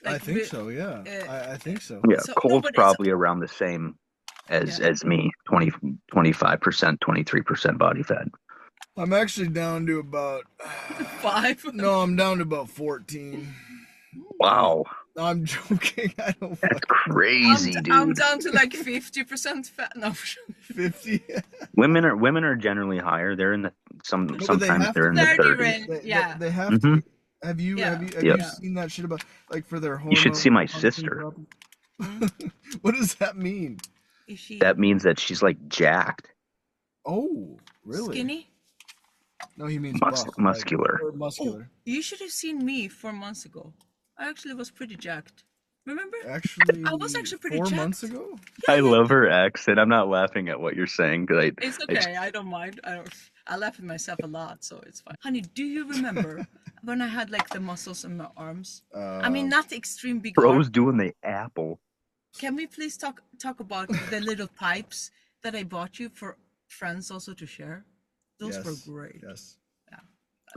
I Like think so. Yeah, uh, I think so. Yeah, so no, Cole's but it's, probably around the same yeah. as me, 25%, 23% body fat. I'm actually down to about. 5. No, I'm down to about 14. Uh, Wow, I'm joking. I don't that's fucking know. crazy, I'm dude. down to like 50% fat. No, 50. Women are generally higher. They're in the No, but they sometimes have to they're in the be. 30 30s. range. They, they, Yeah, they have to Hmm. be. Have you have yeah, you have Yep. you yeah. seen that shit about like for their You should hormone see my function sister. problem? Mm. What does that mean? Is she That means that she's like jacked, Oh, really? skinny? No, he means buff, like muscular. or Oh, muscular. you should have seen me 4 months ago. I actually was pretty jacked. Remember? I was Actually, actually pretty 4 months jacked. ago. I Yeah, love yeah. her accent. I'm not laughing at what you're saying because It's I okay. I don't mind. I laugh at myself a lot, so it's fine. Honey, do you remember when I had like the muscles in my arms? I mean, Um, not the extreme big arm. Bro's doing the apple. Can we please talk about the little pipes that I bought you for friends also to share? Those were yes, great. yes. Yeah.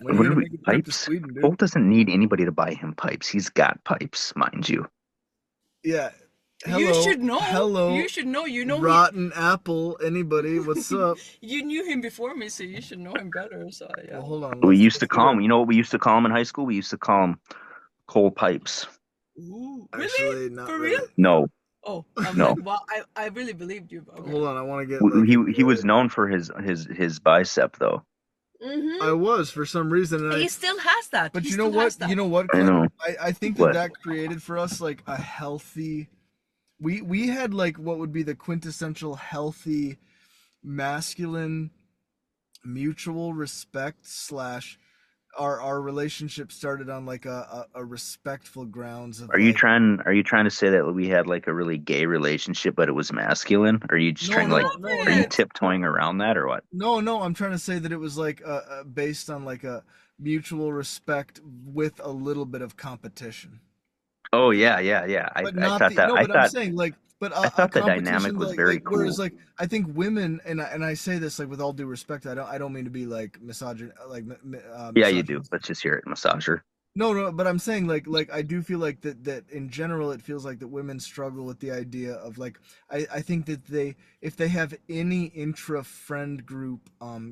When are you What are gonna we make a trip to pipes? Sweden, Cole dude? doesn't need anybody to buy him pipes. He's got pipes, mind you. Yeah. You Hello, should know. You hello, should know. You know him. rotten apple. Anybody? What's up? You knew him before me, so you should know him better. So Well, yeah. hold on. We Let's used to let's get call a. him. You know what we used to call him in high school? We used to call him Cole Pipes. Ooh, really? Actually, not For real? really. No, Oh, I'm no. like, wow. I really believed you. Okay. Hold on. I want to get like a He was good. known for his bicep though. I Mm-hmm. was for some reason, and He still has that. but He you know still what? has You that. know what, I Clint? know. I think that What? that created for us like a healthy. We had like what would be the quintessential healthy masculine mutual respect slash our relationship started on like a respectful grounds of like Are you trying to say that we had like a really gay relationship, but it was masculine? Are you just no trying to like no Stop no are you no it. tiptoeing around that or what? no I'm trying to say that it was like based on like a mutual respect with a little bit of competition. Oh yeah. But I not thought the that no but I'm saying like but I a thought the competition dynamic was like very whereas cool. like I think women and I say this like with all due respect I don't mean to be like Yeah, you do. misogynist. Let's just hear it, massager. No, but I'm saying like I do feel like that in general it feels like that women struggle with the idea of like I think that they if they have any intra friend group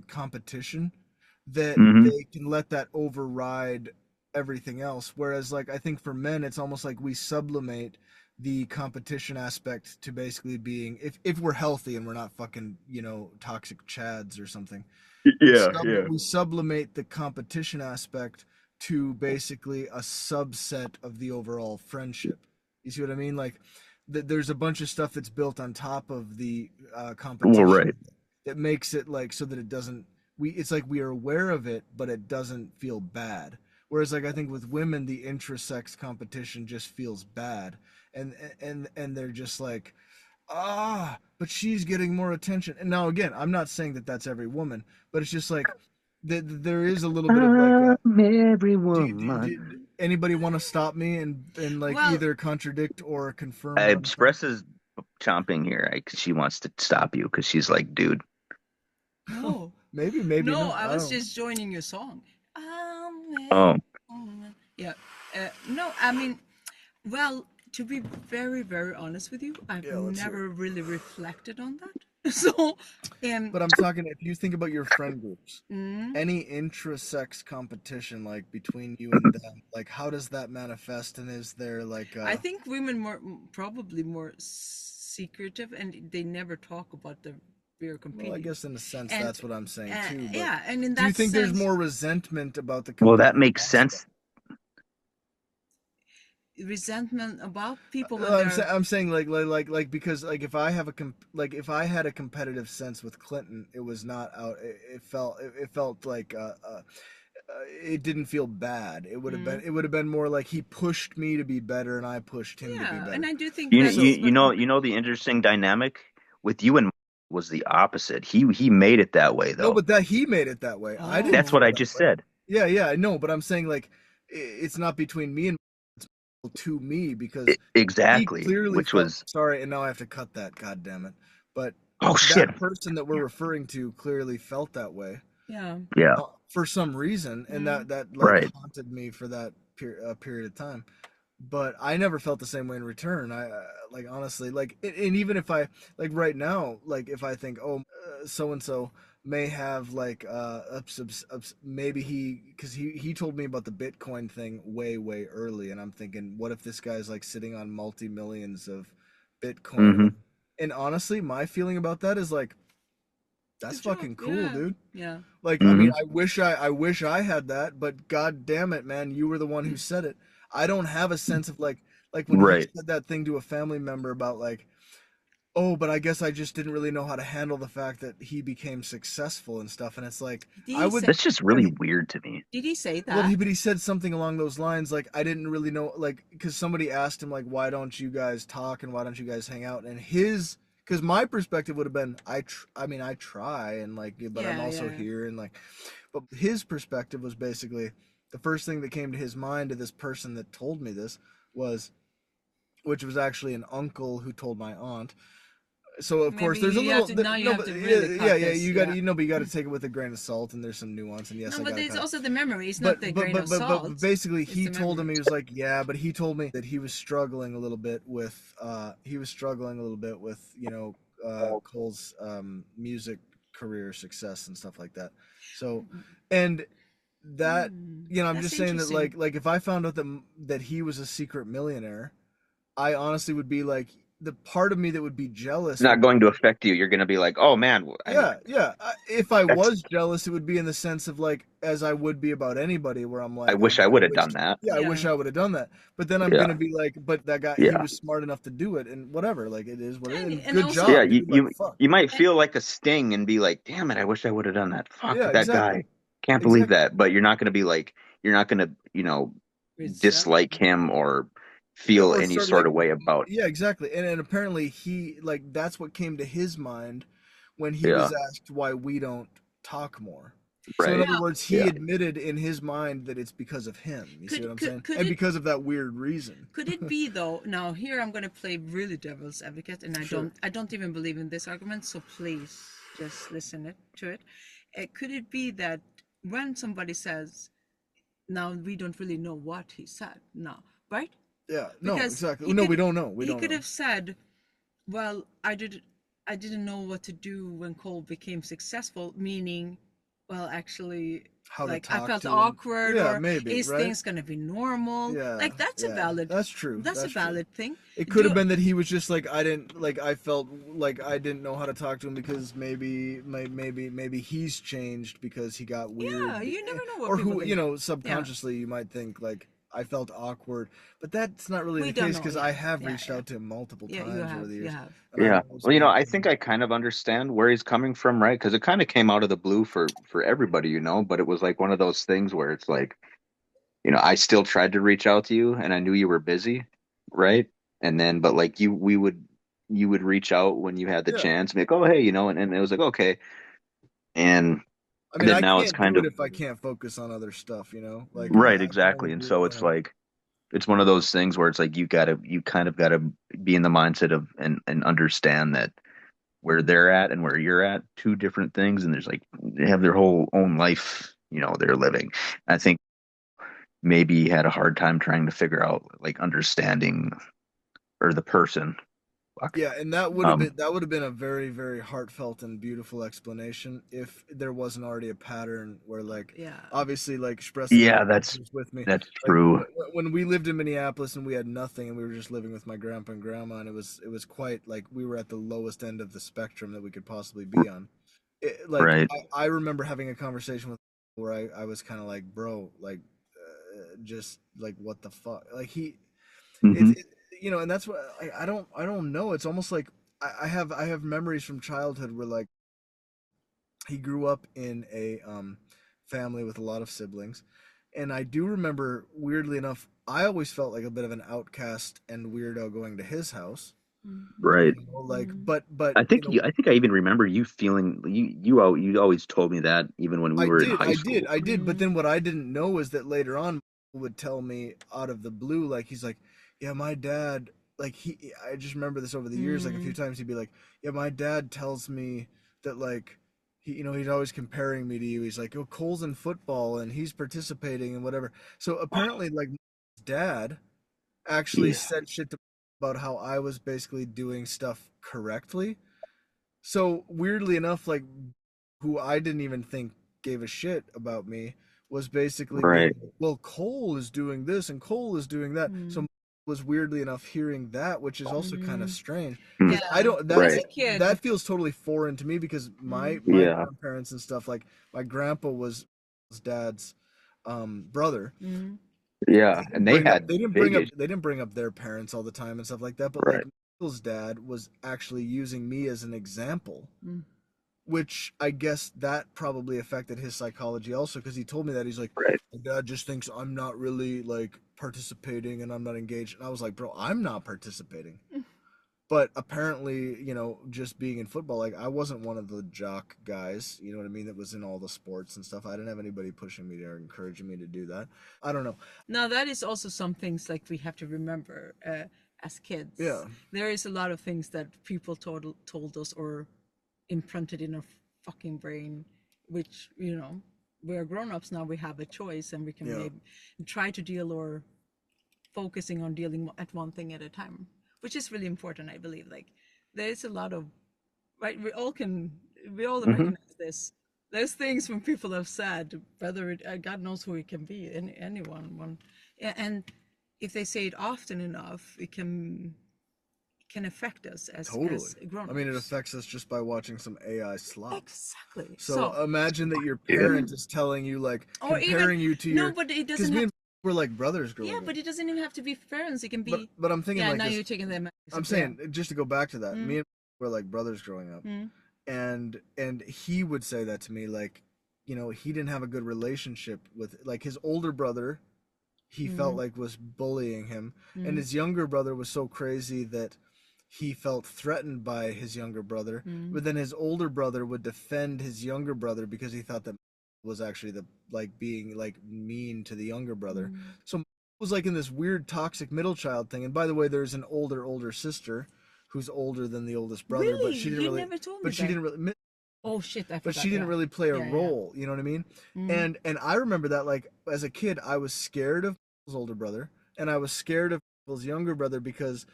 competition that Hmm. they can let that override everything else. Whereas, like, I think for men, it's almost like we sublimate the competition aspect to basically being, if we're healthy and we're not fucking, toxic chads or something, Yeah, yeah. we sublimate the competition aspect to basically a subset of the overall friendship. You see what I mean? Like, there's a bunch of stuff that's built on top of the Well, right. competition that makes it like so that it doesn't. It's like we are aware of it, but it doesn't feel bad. Whereas, like, I think with women, the intrasex competition just feels bad, and they're just like, but she's getting more attention. And now again, I'm not saying that that's every woman, but it's just like there is a little bit of like, I'm every do woman. anybody want to stop me and like Well, either contradict or confirm what I'm saying? Express chomping here. She wants to stop you because she's like, dude. no, Maybe no, not. I I was don't. just joining your song. Oh, Yeah. No, I mean, well, to be very, very honest with you, I've Yeah, let's hear it. never really reflected on that. So, But I'm talking if you think about your friend groups, mm, any intra-sex competition like between you and them, like how does that manifest? And is there like I think women probably more secretive, and they never talk about the we're well, I competing. guess in a sense And that's what I'm saying too, but yeah, and in do you that think there's sense, more resentment about the well, that competitive makes aspect? sense. resentment about people when they're I'm saying like because like if I have like if I had a competitive sense with Clinton, it was not out. It felt like it didn't feel bad. mm, It would have been more like he pushed me to be better and I pushed him to be yeah, and better. I do think You So that's what you know the interesting dynamic with you and was the opposite. He made it that way no, though. but that he made it that way. I didn't That's what feel I that just way. said. Yeah, I know, but I'm saying like it's not between me and to me because he Exactly, clearly which felt was sorry, and now I have to cut that. God damn it! But oh shit. that person that we're referring to clearly felt that way yeah. Yeah, for some reason, and Mm. that like right. haunted me for that period of time. But I never felt the same way in return. I like honestly like, and even if I like right now, like if I think so and so may have like maybe because he told me about the Bitcoin thing way early, and I'm thinking, what if this guy's like sitting on multi millions of Bitcoin, Hmm. and honestly, my feeling about that is like that's Good job. fucking cool, Yeah. dude. Yeah. Like, I mean, Hmm. I wish I had that, but god damn it, man, you were the one who said it. I don't have a sense of like when he Right. said that thing to a family member about like, oh, but I guess I just didn't really know how to handle the fact that he became successful and stuff. And it's like Did I he would say? That's just when really weird to me. Did he say well, that? he said something along those lines like I didn't really know like because somebody asked him like why don't you guys talk and why don't you guys hang out, and his because my perspective would have been I mean I try and like but I'm Yeah. also Yeah. here and like but his perspective was basically the first thing that came to his mind to this person that told me this was which was actually an uncle who told my aunt. So of course Maybe there's a you have little to now. You no have but to really cut yeah this. you got to Yeah. but you got to take it with a grain of salt and there's some nuance and yes No, I but got to it's cut it. also the memory. It's not the grain of But salt. basically It's he the told him memory. he was like yeah but he told me that he was struggling a little bit with Cole's music career success and stuff like that. So and that I'm That's just saying that interesting. like if I found out that he was a secret millionaire, I honestly would be like the part of me that would be It's jealous not would be going to affect you. You're going to be like, oh man, I mean, yeah. If I that's was jealous, it would be in the sense of like, as I would be about anybody, where I'm I like, oh wish man, I I would have wish, done that. yeah, I wish Yeah. I would have done that. But then I'm Yeah, gonna be like, but that guy, he yeah, was smart enough to do it, and whatever. Like it is what it is. And And good also yeah. job, dude. Like fuck. You might and feel like a sting and be like, damn it, I wish I would have done that. Fuck Yeah, that exactly, guy. Can't believe exactly. that. But you're not going to be like, you're not going to, resent. dislike him or Yeah, feel or any sort of sort like, of way about. yeah, exactly. And apparently he like that's what came to his mind when he Yeah, was asked why we don't talk more. So in right. other Now, words, he Yeah. admitted in his mind that it's because of him. You see what I'm saying? could And it because of that weird reason. could it be though? Now here I'm going to play really devil's advocate, and Sure. I don't even believe in this argument. So please just listen to it. Could it be that when somebody says, "Now we don't really know what he said," now, right? Yeah. No, Because exactly. No, we don't know. We he don't could know. have said, well, I didn't know what to do when Cole became successful, meaning well, actually, how to like I talk felt to him. awkward, Yeah, or maybe, is right? things gonna be normal? Yeah, Like that's a yeah. valid, That's true. that's a That's true. valid thing. It could have Do been that he was just like I didn't like I felt like I didn't know how to talk to him because maybe he's changed because he got yeah, weird, you never know what or people who think. Yeah, subconsciously you might think like I felt awkward, but that's not really we the don't case know. because I Yeah, have yeah, reached yeah, out to him multiple yeah. You times over have, the you years, have. and I've Yeah. always Well, been I think I kind of understand where he's coming from, right? Because it kind of came out of the blue for everybody, but it was like one of those things where it's like, I still tried to reach out to you and I knew you were busy, right? And then but like you would reach out when you had the yeah. chance, and be like, oh hey, and it was like okay. And I mean, then I now it's can't kind do it of if I can't focus on other stuff, like right, I can exactly. only And do, so it's like it's one of those things where it's like you kind of gotta be in the mindset of and understand that where they're at and where you're at, two different things, and there's like they have their whole own life, they're living. I think maybe he had a hard time trying to figure out like understanding or the person. Fuck. Yeah, and Um, that would have been a very, very heartfelt and beautiful explanation if there wasn't already a pattern where like Yeah. obviously like Shpresa yeah, Lleshaj that's was with me. that's Like true. when we lived in Minneapolis and we had nothing and we were just living with my grandpa and grandma and it was quite like we were at the lowest end of the spectrum that we could possibly be on. Like Right. I remember having a conversation with where I was kind of like, bro, like just like what the fuck? Like Hmm. it and that's what I don't know. It's almost like I have memories from childhood where like he grew up in a family with a lot of siblings, and I do remember weirdly enough I always felt like a bit of an outcast and weirdo going to his house. Right. Like Mm. I think I even remember you feeling you always told me that even when we I were in did, high I did, school. I did. But Mm. then what I didn't know is that later on would tell me out of the blue, like he's like, yeah, my dad, like I just remember this over the years, like a few Mm. times he'd be like, yeah, my dad tells me that like he's always comparing me to you. He's like, oh, Cole's in football and he's participating and whatever. So apparently, like, his dad actually Yeah. said shit about how I was basically doing stuff correctly. So weirdly enough, like who I didn't even think gave a shit about me was basically being Right. like, well, Cole is doing this and Cole is doing that. So Mm. was weirdly enough hearing that, which is also kind of Mm. strange Hmm. because I Yeah. don't As Right. a that kid. feels totally foreign to me because Mm. my Yeah. grandparents and stuff like my grandpa was his dad's brother. Mm. Yeah. And they had big issues. They didn't bring up their parents all the time and stuff like that, but like Right. Michael's dad was actually using me as an example, Mm. which I guess that probably affected his psychology also because he told me that he's like, Right. my dad just thinks I'm not really like participating and I'm not engaged. And I was like, bro, I'm not participating. But apparently, just being in football, like I wasn't one of the jock guys, you know what I mean, that was in all the sports and stuff. I didn't have anybody pushing me or encouraging me to do that. I don't know. Now that is also some things like we have to remember as kids. Yeah. There is a lot of things that people told us or imprinted in our fucking brain, which we are grown-ups now. We have a choice, and we can Yeah. maybe try to deal or focusing on dealing at one thing at a time, which is really important. I believe like there is a lot of right. We all Hmm. recognize this. There's things when people have said, whether God knows who it can be, anyone, and if they say it often enough, it can affect us as Totally. I mean, it grown-ups. affects us just by watching some AI slop. Exactly. So So, imagine that your Yeah. parent is telling you, like, or even comparing you to no, your, but it because doesn't me have. and were like brothers Yeah, growing up. but it doesn't even have to be parents. It can But be. but I'm thinking Yeah, like now this. you're taking them. I'm Yeah. saying just to go back to that. Me Mm, and were like brothers growing up, mm, and he would say that to me, like, he didn't have a good relationship with like his older brother. He felt mm, like was bullying him, and mm, his younger brother was so crazy that he felt threatened by his younger brother. mm, But then his older brother would defend his younger brother because he thought that was actually the like being like mean to the younger brother. mm. So was like in this weird toxic middle child thing. And by the way, there's an older sister who's older than the oldest brother, Really, you never told me but she that. didn't really Oh shit, I but she forgot. didn't Yeah, really play a yeah, yeah. role, you know what I mean? Mm, And I remember that like as a kid I was scared of his older brother and I was scared of his younger brother because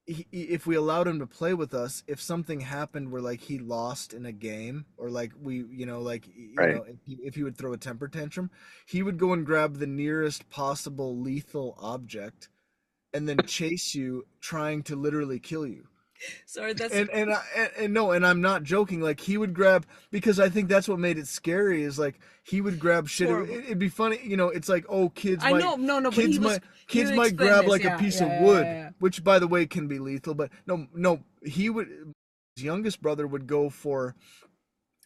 if we allowed him to play with us, if something happened where like he lost in a game, or like we, like Right. if he would throw a temper tantrum, he would go and grab the nearest possible lethal object and then chase you, trying to literally kill you. Sorry, that's And no, and I'm not joking. Like he would grab, because I think that's what made it scary, is like he would grab shit. horrible. It'd be funny, it's like, oh, I know, no, no, but kids might he kids would might explain grab this. like a Yeah, piece yeah, of yeah, wood, yeah, which by the way can be lethal. But no, no, he would. His youngest brother would go for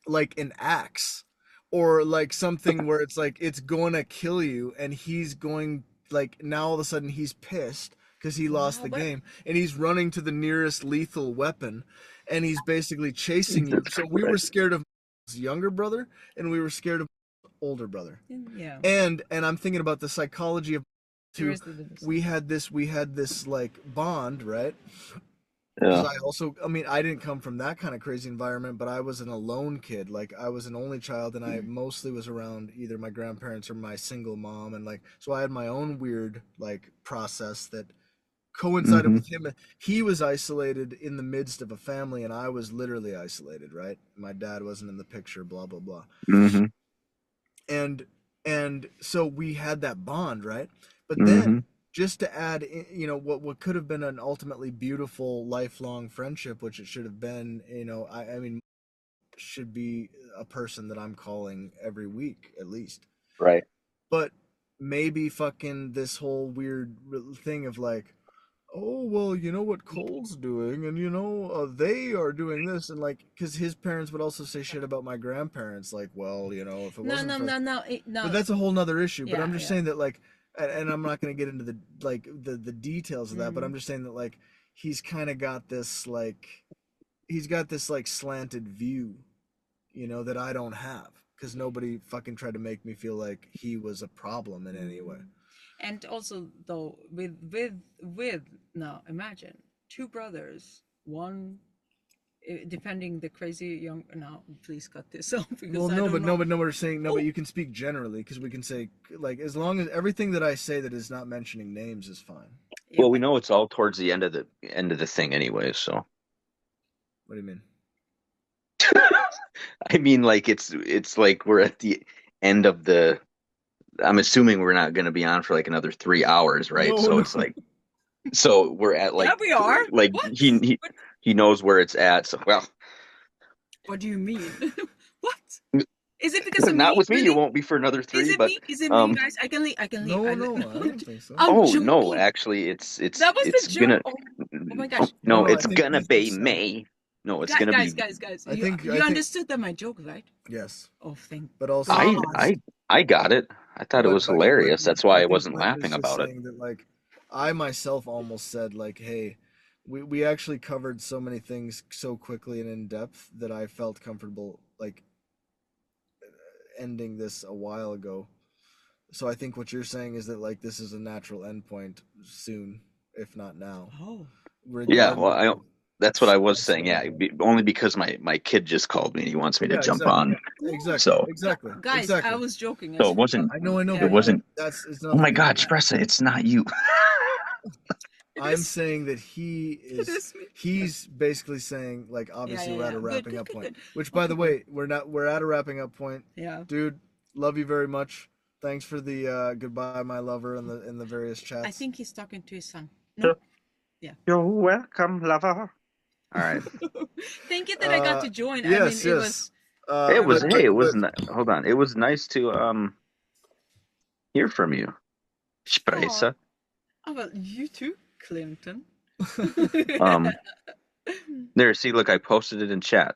like an axe, or like something where it's like it's going to kill you, and he's going, like, now all of a sudden he's pissed because he yeah. lost Wow, the but game, and he's running to the nearest lethal weapon, and he's basically chasing you. Jesus So we were Christ. scared of his younger brother, and we were scared of older brother. yeah, And I'm thinking about the psychology of there too. is the difference. We had this like bond, right? Because Yeah. I didn't come from that kind of crazy environment, but I was an alone kid. Like I was an only child, and I mostly was around either my grandparents or my single mom, and like so I had my own weird like process that coincided Hmm. with him. He was isolated in the midst of a family, and I was literally isolated. Right, my dad wasn't in the picture. Blah blah blah. Hmm. And so we had that bond, right? But Hmm. then, just to add, what could have been an ultimately beautiful lifelong friendship, which it should have been, I mean, should be a person that I'm calling every week at least. Right. But maybe fucking this whole weird thing of like, oh well, you know what Cole's doing, and they are doing this, and like, because his parents would also say shit about my grandparents, like, well, if it No, wasn't no, for, no, no, but no. that's a whole nother issue. But I'm Yeah, just yeah. saying that, like, and I'm not going to get into the like the details of that, but Mm. I'm just saying that, like, he's kind of got this like he's got this like slanted view, that I don't have, because nobody fucking tried to make me feel like he was a problem in any way. And also, though, with now, imagine two brothers, one depending the crazy young. Now, please cut this off Well, because I no, don't but no, know. but no, we're saying no, but Oh, you can speak generally, because we can say, like, as long as everything that I say that is not mentioning names is fine. yeah, Well, we but know it's all towards the end of the thing anyway, so What do you mean? I mean like it's like we're at the end of the I'm assuming we're not going to be on for like another 3 hours, right? No, So no. it's like so we're at yeah, we are. like What? he knows where it's at. So well, What do you mean? What? Is it because of not me? with me. You Really? won't be for another Is three, it but me? Is it me, um guys? I can leave. I can leave. No, no, I don't think so. I'm oh no, joking. actually That was the it's joke. gonna Oh my gosh. No, no, no, I it's think gonna he's just be saying. May. No, it's gonna Guys, be guys, guys. I You think, you understood that my joke, right? yes, Oh, thank but also, I God. I I got it. I thought it was but hilarious. That's why I I think wasn't Mike was laughing just about it. saying that, like, I myself almost said, like, hey, we actually covered so many things so quickly and in depth that I felt comfortable, like, ending this a while ago. So I think what you're saying is that, like, this is a natural endpoint soon, if not now, Oh. Yeah, regardless well, of that's what I was stress or saying. Yeah, anything. only because my kid just called me and he wants me to Yeah, jump exactly. on. No. Exactly. So Exactly. Guys, I Exactly. was joking so as it well. wasn't I know, it Yeah, but yeah. wasn't. it's Oh nothing my to do God, with that. Shpresa, it's not you. It I'm is. saying that he It is is me. he's basically saying, like, Yeah, obviously yeah, we're at yeah. a Good, wrapping good, up good, point. good. Which, by Okay, the good. way, we're at a wrapping up point. Yeah. Dude, love you very much. Thanks for the goodbye, my lover, in the various I chats. think he's talking to his son. No? Yeah. You're welcome, lover. All right. Thank you that I got to join. I mean, Yes, it yes. was. It I was was. hey, it was hold on. It was nice to hear from you, Oh, Shpresa. how about you too, Clinton? Um there, see, look, I posted it in chat.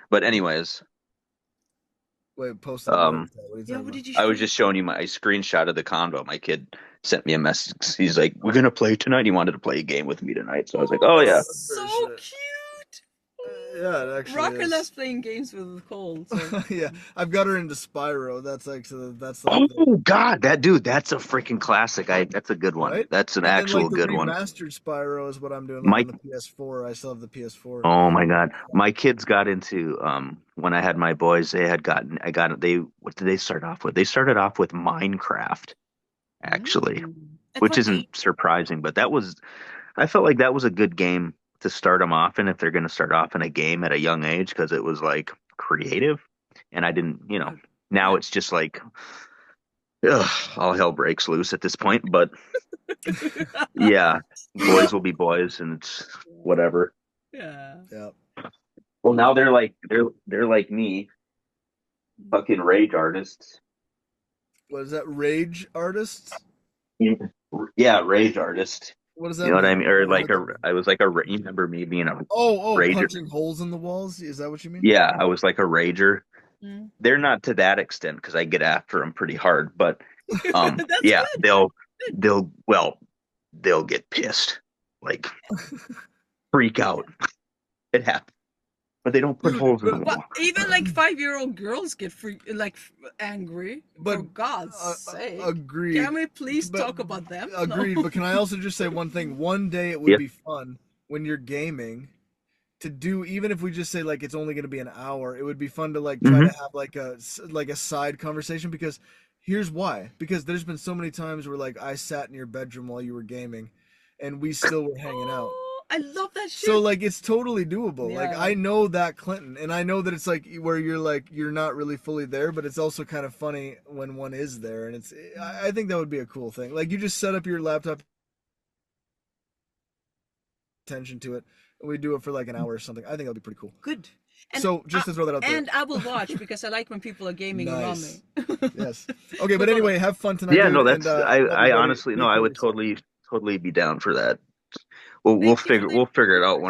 But anyways, Wait, posted what in um the chat? What are you Yeah, talking what about? did you I was show? just showing you my screenshot of the convo. My kid sent me a message. He's like, "We're gonna play tonight." He wanted to play a game with me tonight. So I was like, Oh, "Oh yeah." that's That's so very shit. cute. Yeah, it Oh, actually Rocker loves is. playing games with Cole, so Yeah, I've got her into Spyro. That's like the Oh God, that dude, that's a freaking classic. That's a good one. right? That's an And then actual like the good one. remastered Spyro is what I'm doing, like My on the PS4. I still have the PS4. Oh my God, my kids got into when I had my boys. They had gotten I got they what did they start off with? They started off with Minecraft actually, mm. At which what isn't age? surprising, but that was I felt like that was a good game to start them off in if they're going to start off in a game at a young age because it was like creative, and I didn't, Good. now Yeah. it's just like ugh, all hell breaks loose at this point. But yeah, boys will be boys, and it's whatever. Yeah. Yeah. Well, now they're like me, fucking rage artists. What is that? Rage artists? Yeah, rage artist. What does You that know what I mean? mean? I've Or never like heard that before. I was like you remember me being a Oh, rager? punching holes in the walls? Is that what you mean? Yeah, I was like a rager. Mm. They're not to that extent because I get after them pretty hard, but That's yeah, good. they'll get pissed, like freak out. It happens, but they don't put Dude, holes in the but But wall. even like 5-year-old girls get angry. but For God's sake. agreed. Can we please But talk about them? agreed. No. But can I also just say one thing? One day it would Yeah. be fun when you're gaming to do, even if we just say like it's only going to be an hour, it would be fun to like try to have like a side conversation, because here's why. Because there's been so many times where like I sat in your bedroom while you were gaming and we still were hanging out. Oh, I love that shit. So like it's totally doable. Like Yeah. I know that, Clinton, and I know that it's like where you're not really fully there, but it's also kind of funny when one is there, and I think that would be a cool thing. Like you just set up your laptop, attention to it, and we do it for like an hour or something. I think that'd be pretty cool. Good. And So just to throw that out there. and I will watch because I like when people are gaming around me. Nice. Yes. Okay, but anyway, have fun tonight, Yeah, dude. no, that's And I everybody, honestly no, take I care of would yourself. totally be down for that. We'll Thank you for we'll figure it out the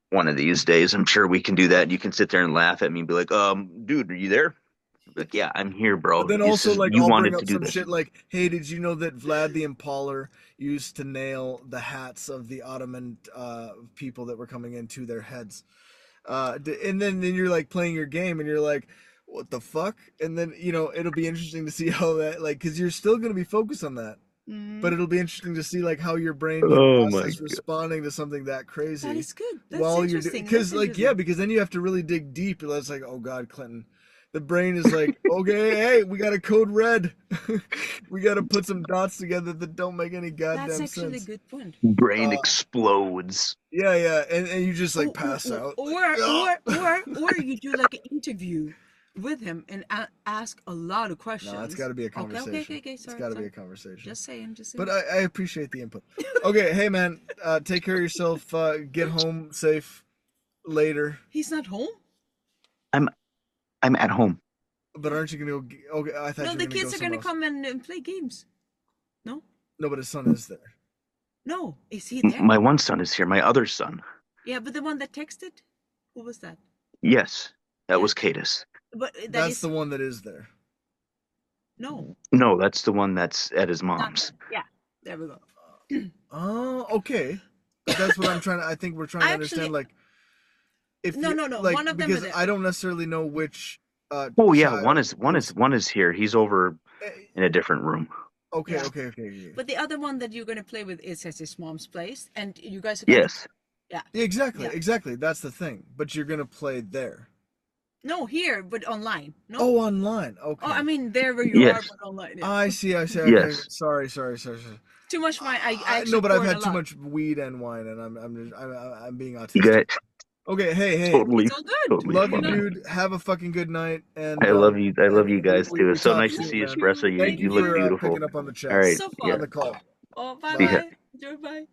one of these days. I'm sure we can do that. You can sit there and laugh at me and be like, dude, are you there? Like, yeah, I'm here, But bro. then This also, is like, you I'll bring wanted to up do some this. shit like, hey, did you know that Vlad the Impaler used to nail the hats of the Ottoman people that were coming into their heads? And then you're like playing your game and you're like, what the fuck? And then, it'll be interesting to see how that, like, because you're still going to be focused on that. But it'll be interesting to see like how your brain can Oh my process responding to something that crazy That is good. That's while you're doing, interesting. because That's like, yeah, interesting. because then you have to really dig deep, and it's like, oh God, Clinton, the brain is like, okay, hey, we got to code red. We got to put some dots together that don't make any That's goddamn actually a sense. good point. Brain explodes. Yeah, and you just like Or, pass or, out. or, Like, or you do like an interview with him and ask a lot of questions. no, it's got to be a Okay, conversation. okay. It's Sorry, got to be sorry. a conversation. Just saying. But I appreciate the input. Okay, hey man, take care of yourself. Get home safe later. He's not home? I'm I'm at home. But aren't you gonna go? Okay, I thought No, you were the gonna kids go are gonna somewhere else. come and play games. No? No, but his son is there. No. Is he there? My one son is here. My other son. Yeah, but the one that texted? Who was that? Yes, that Yeah. was Cadus. But that That's is the one that is there. no. No, that's the one that's at his Not mom's. there. Yeah. There we go. Oh, okay. But that's what I'm trying to. I think we're trying to Actually- understand, like, if No, you, no, no, like, one of them because is there. I don't necessarily know which. Oh yeah, child one is here. He's over Eh, in a different room. Okay, Yeah. okay. But the other one that you're gonna play with is at his mom's place, and you guys are gonna. Yes. Yeah, exactly, Yeah. exactly. That's the thing. But you're gonna play there. No, here, but online. No. Oh, online. Okay. Oh, I mean there where you Yes. are, but online. Yeah. I see. Okay. Yes. Sorry. Too much wine. I actually No, but I've poured had a too lot. much weed and wine, and I'm being You autistic. got Okay, hey. totally It's all good. totally Love you, fine. dude. Have a fucking good night. And I love you. I love you guys we too. It's so talk nice to soon, see you, man. Shpresa. Thank You you look for beautiful. picking up on the chat. All right. So Yeah. On fun. the call. Oh, Bye. bye. Enjoy, bye.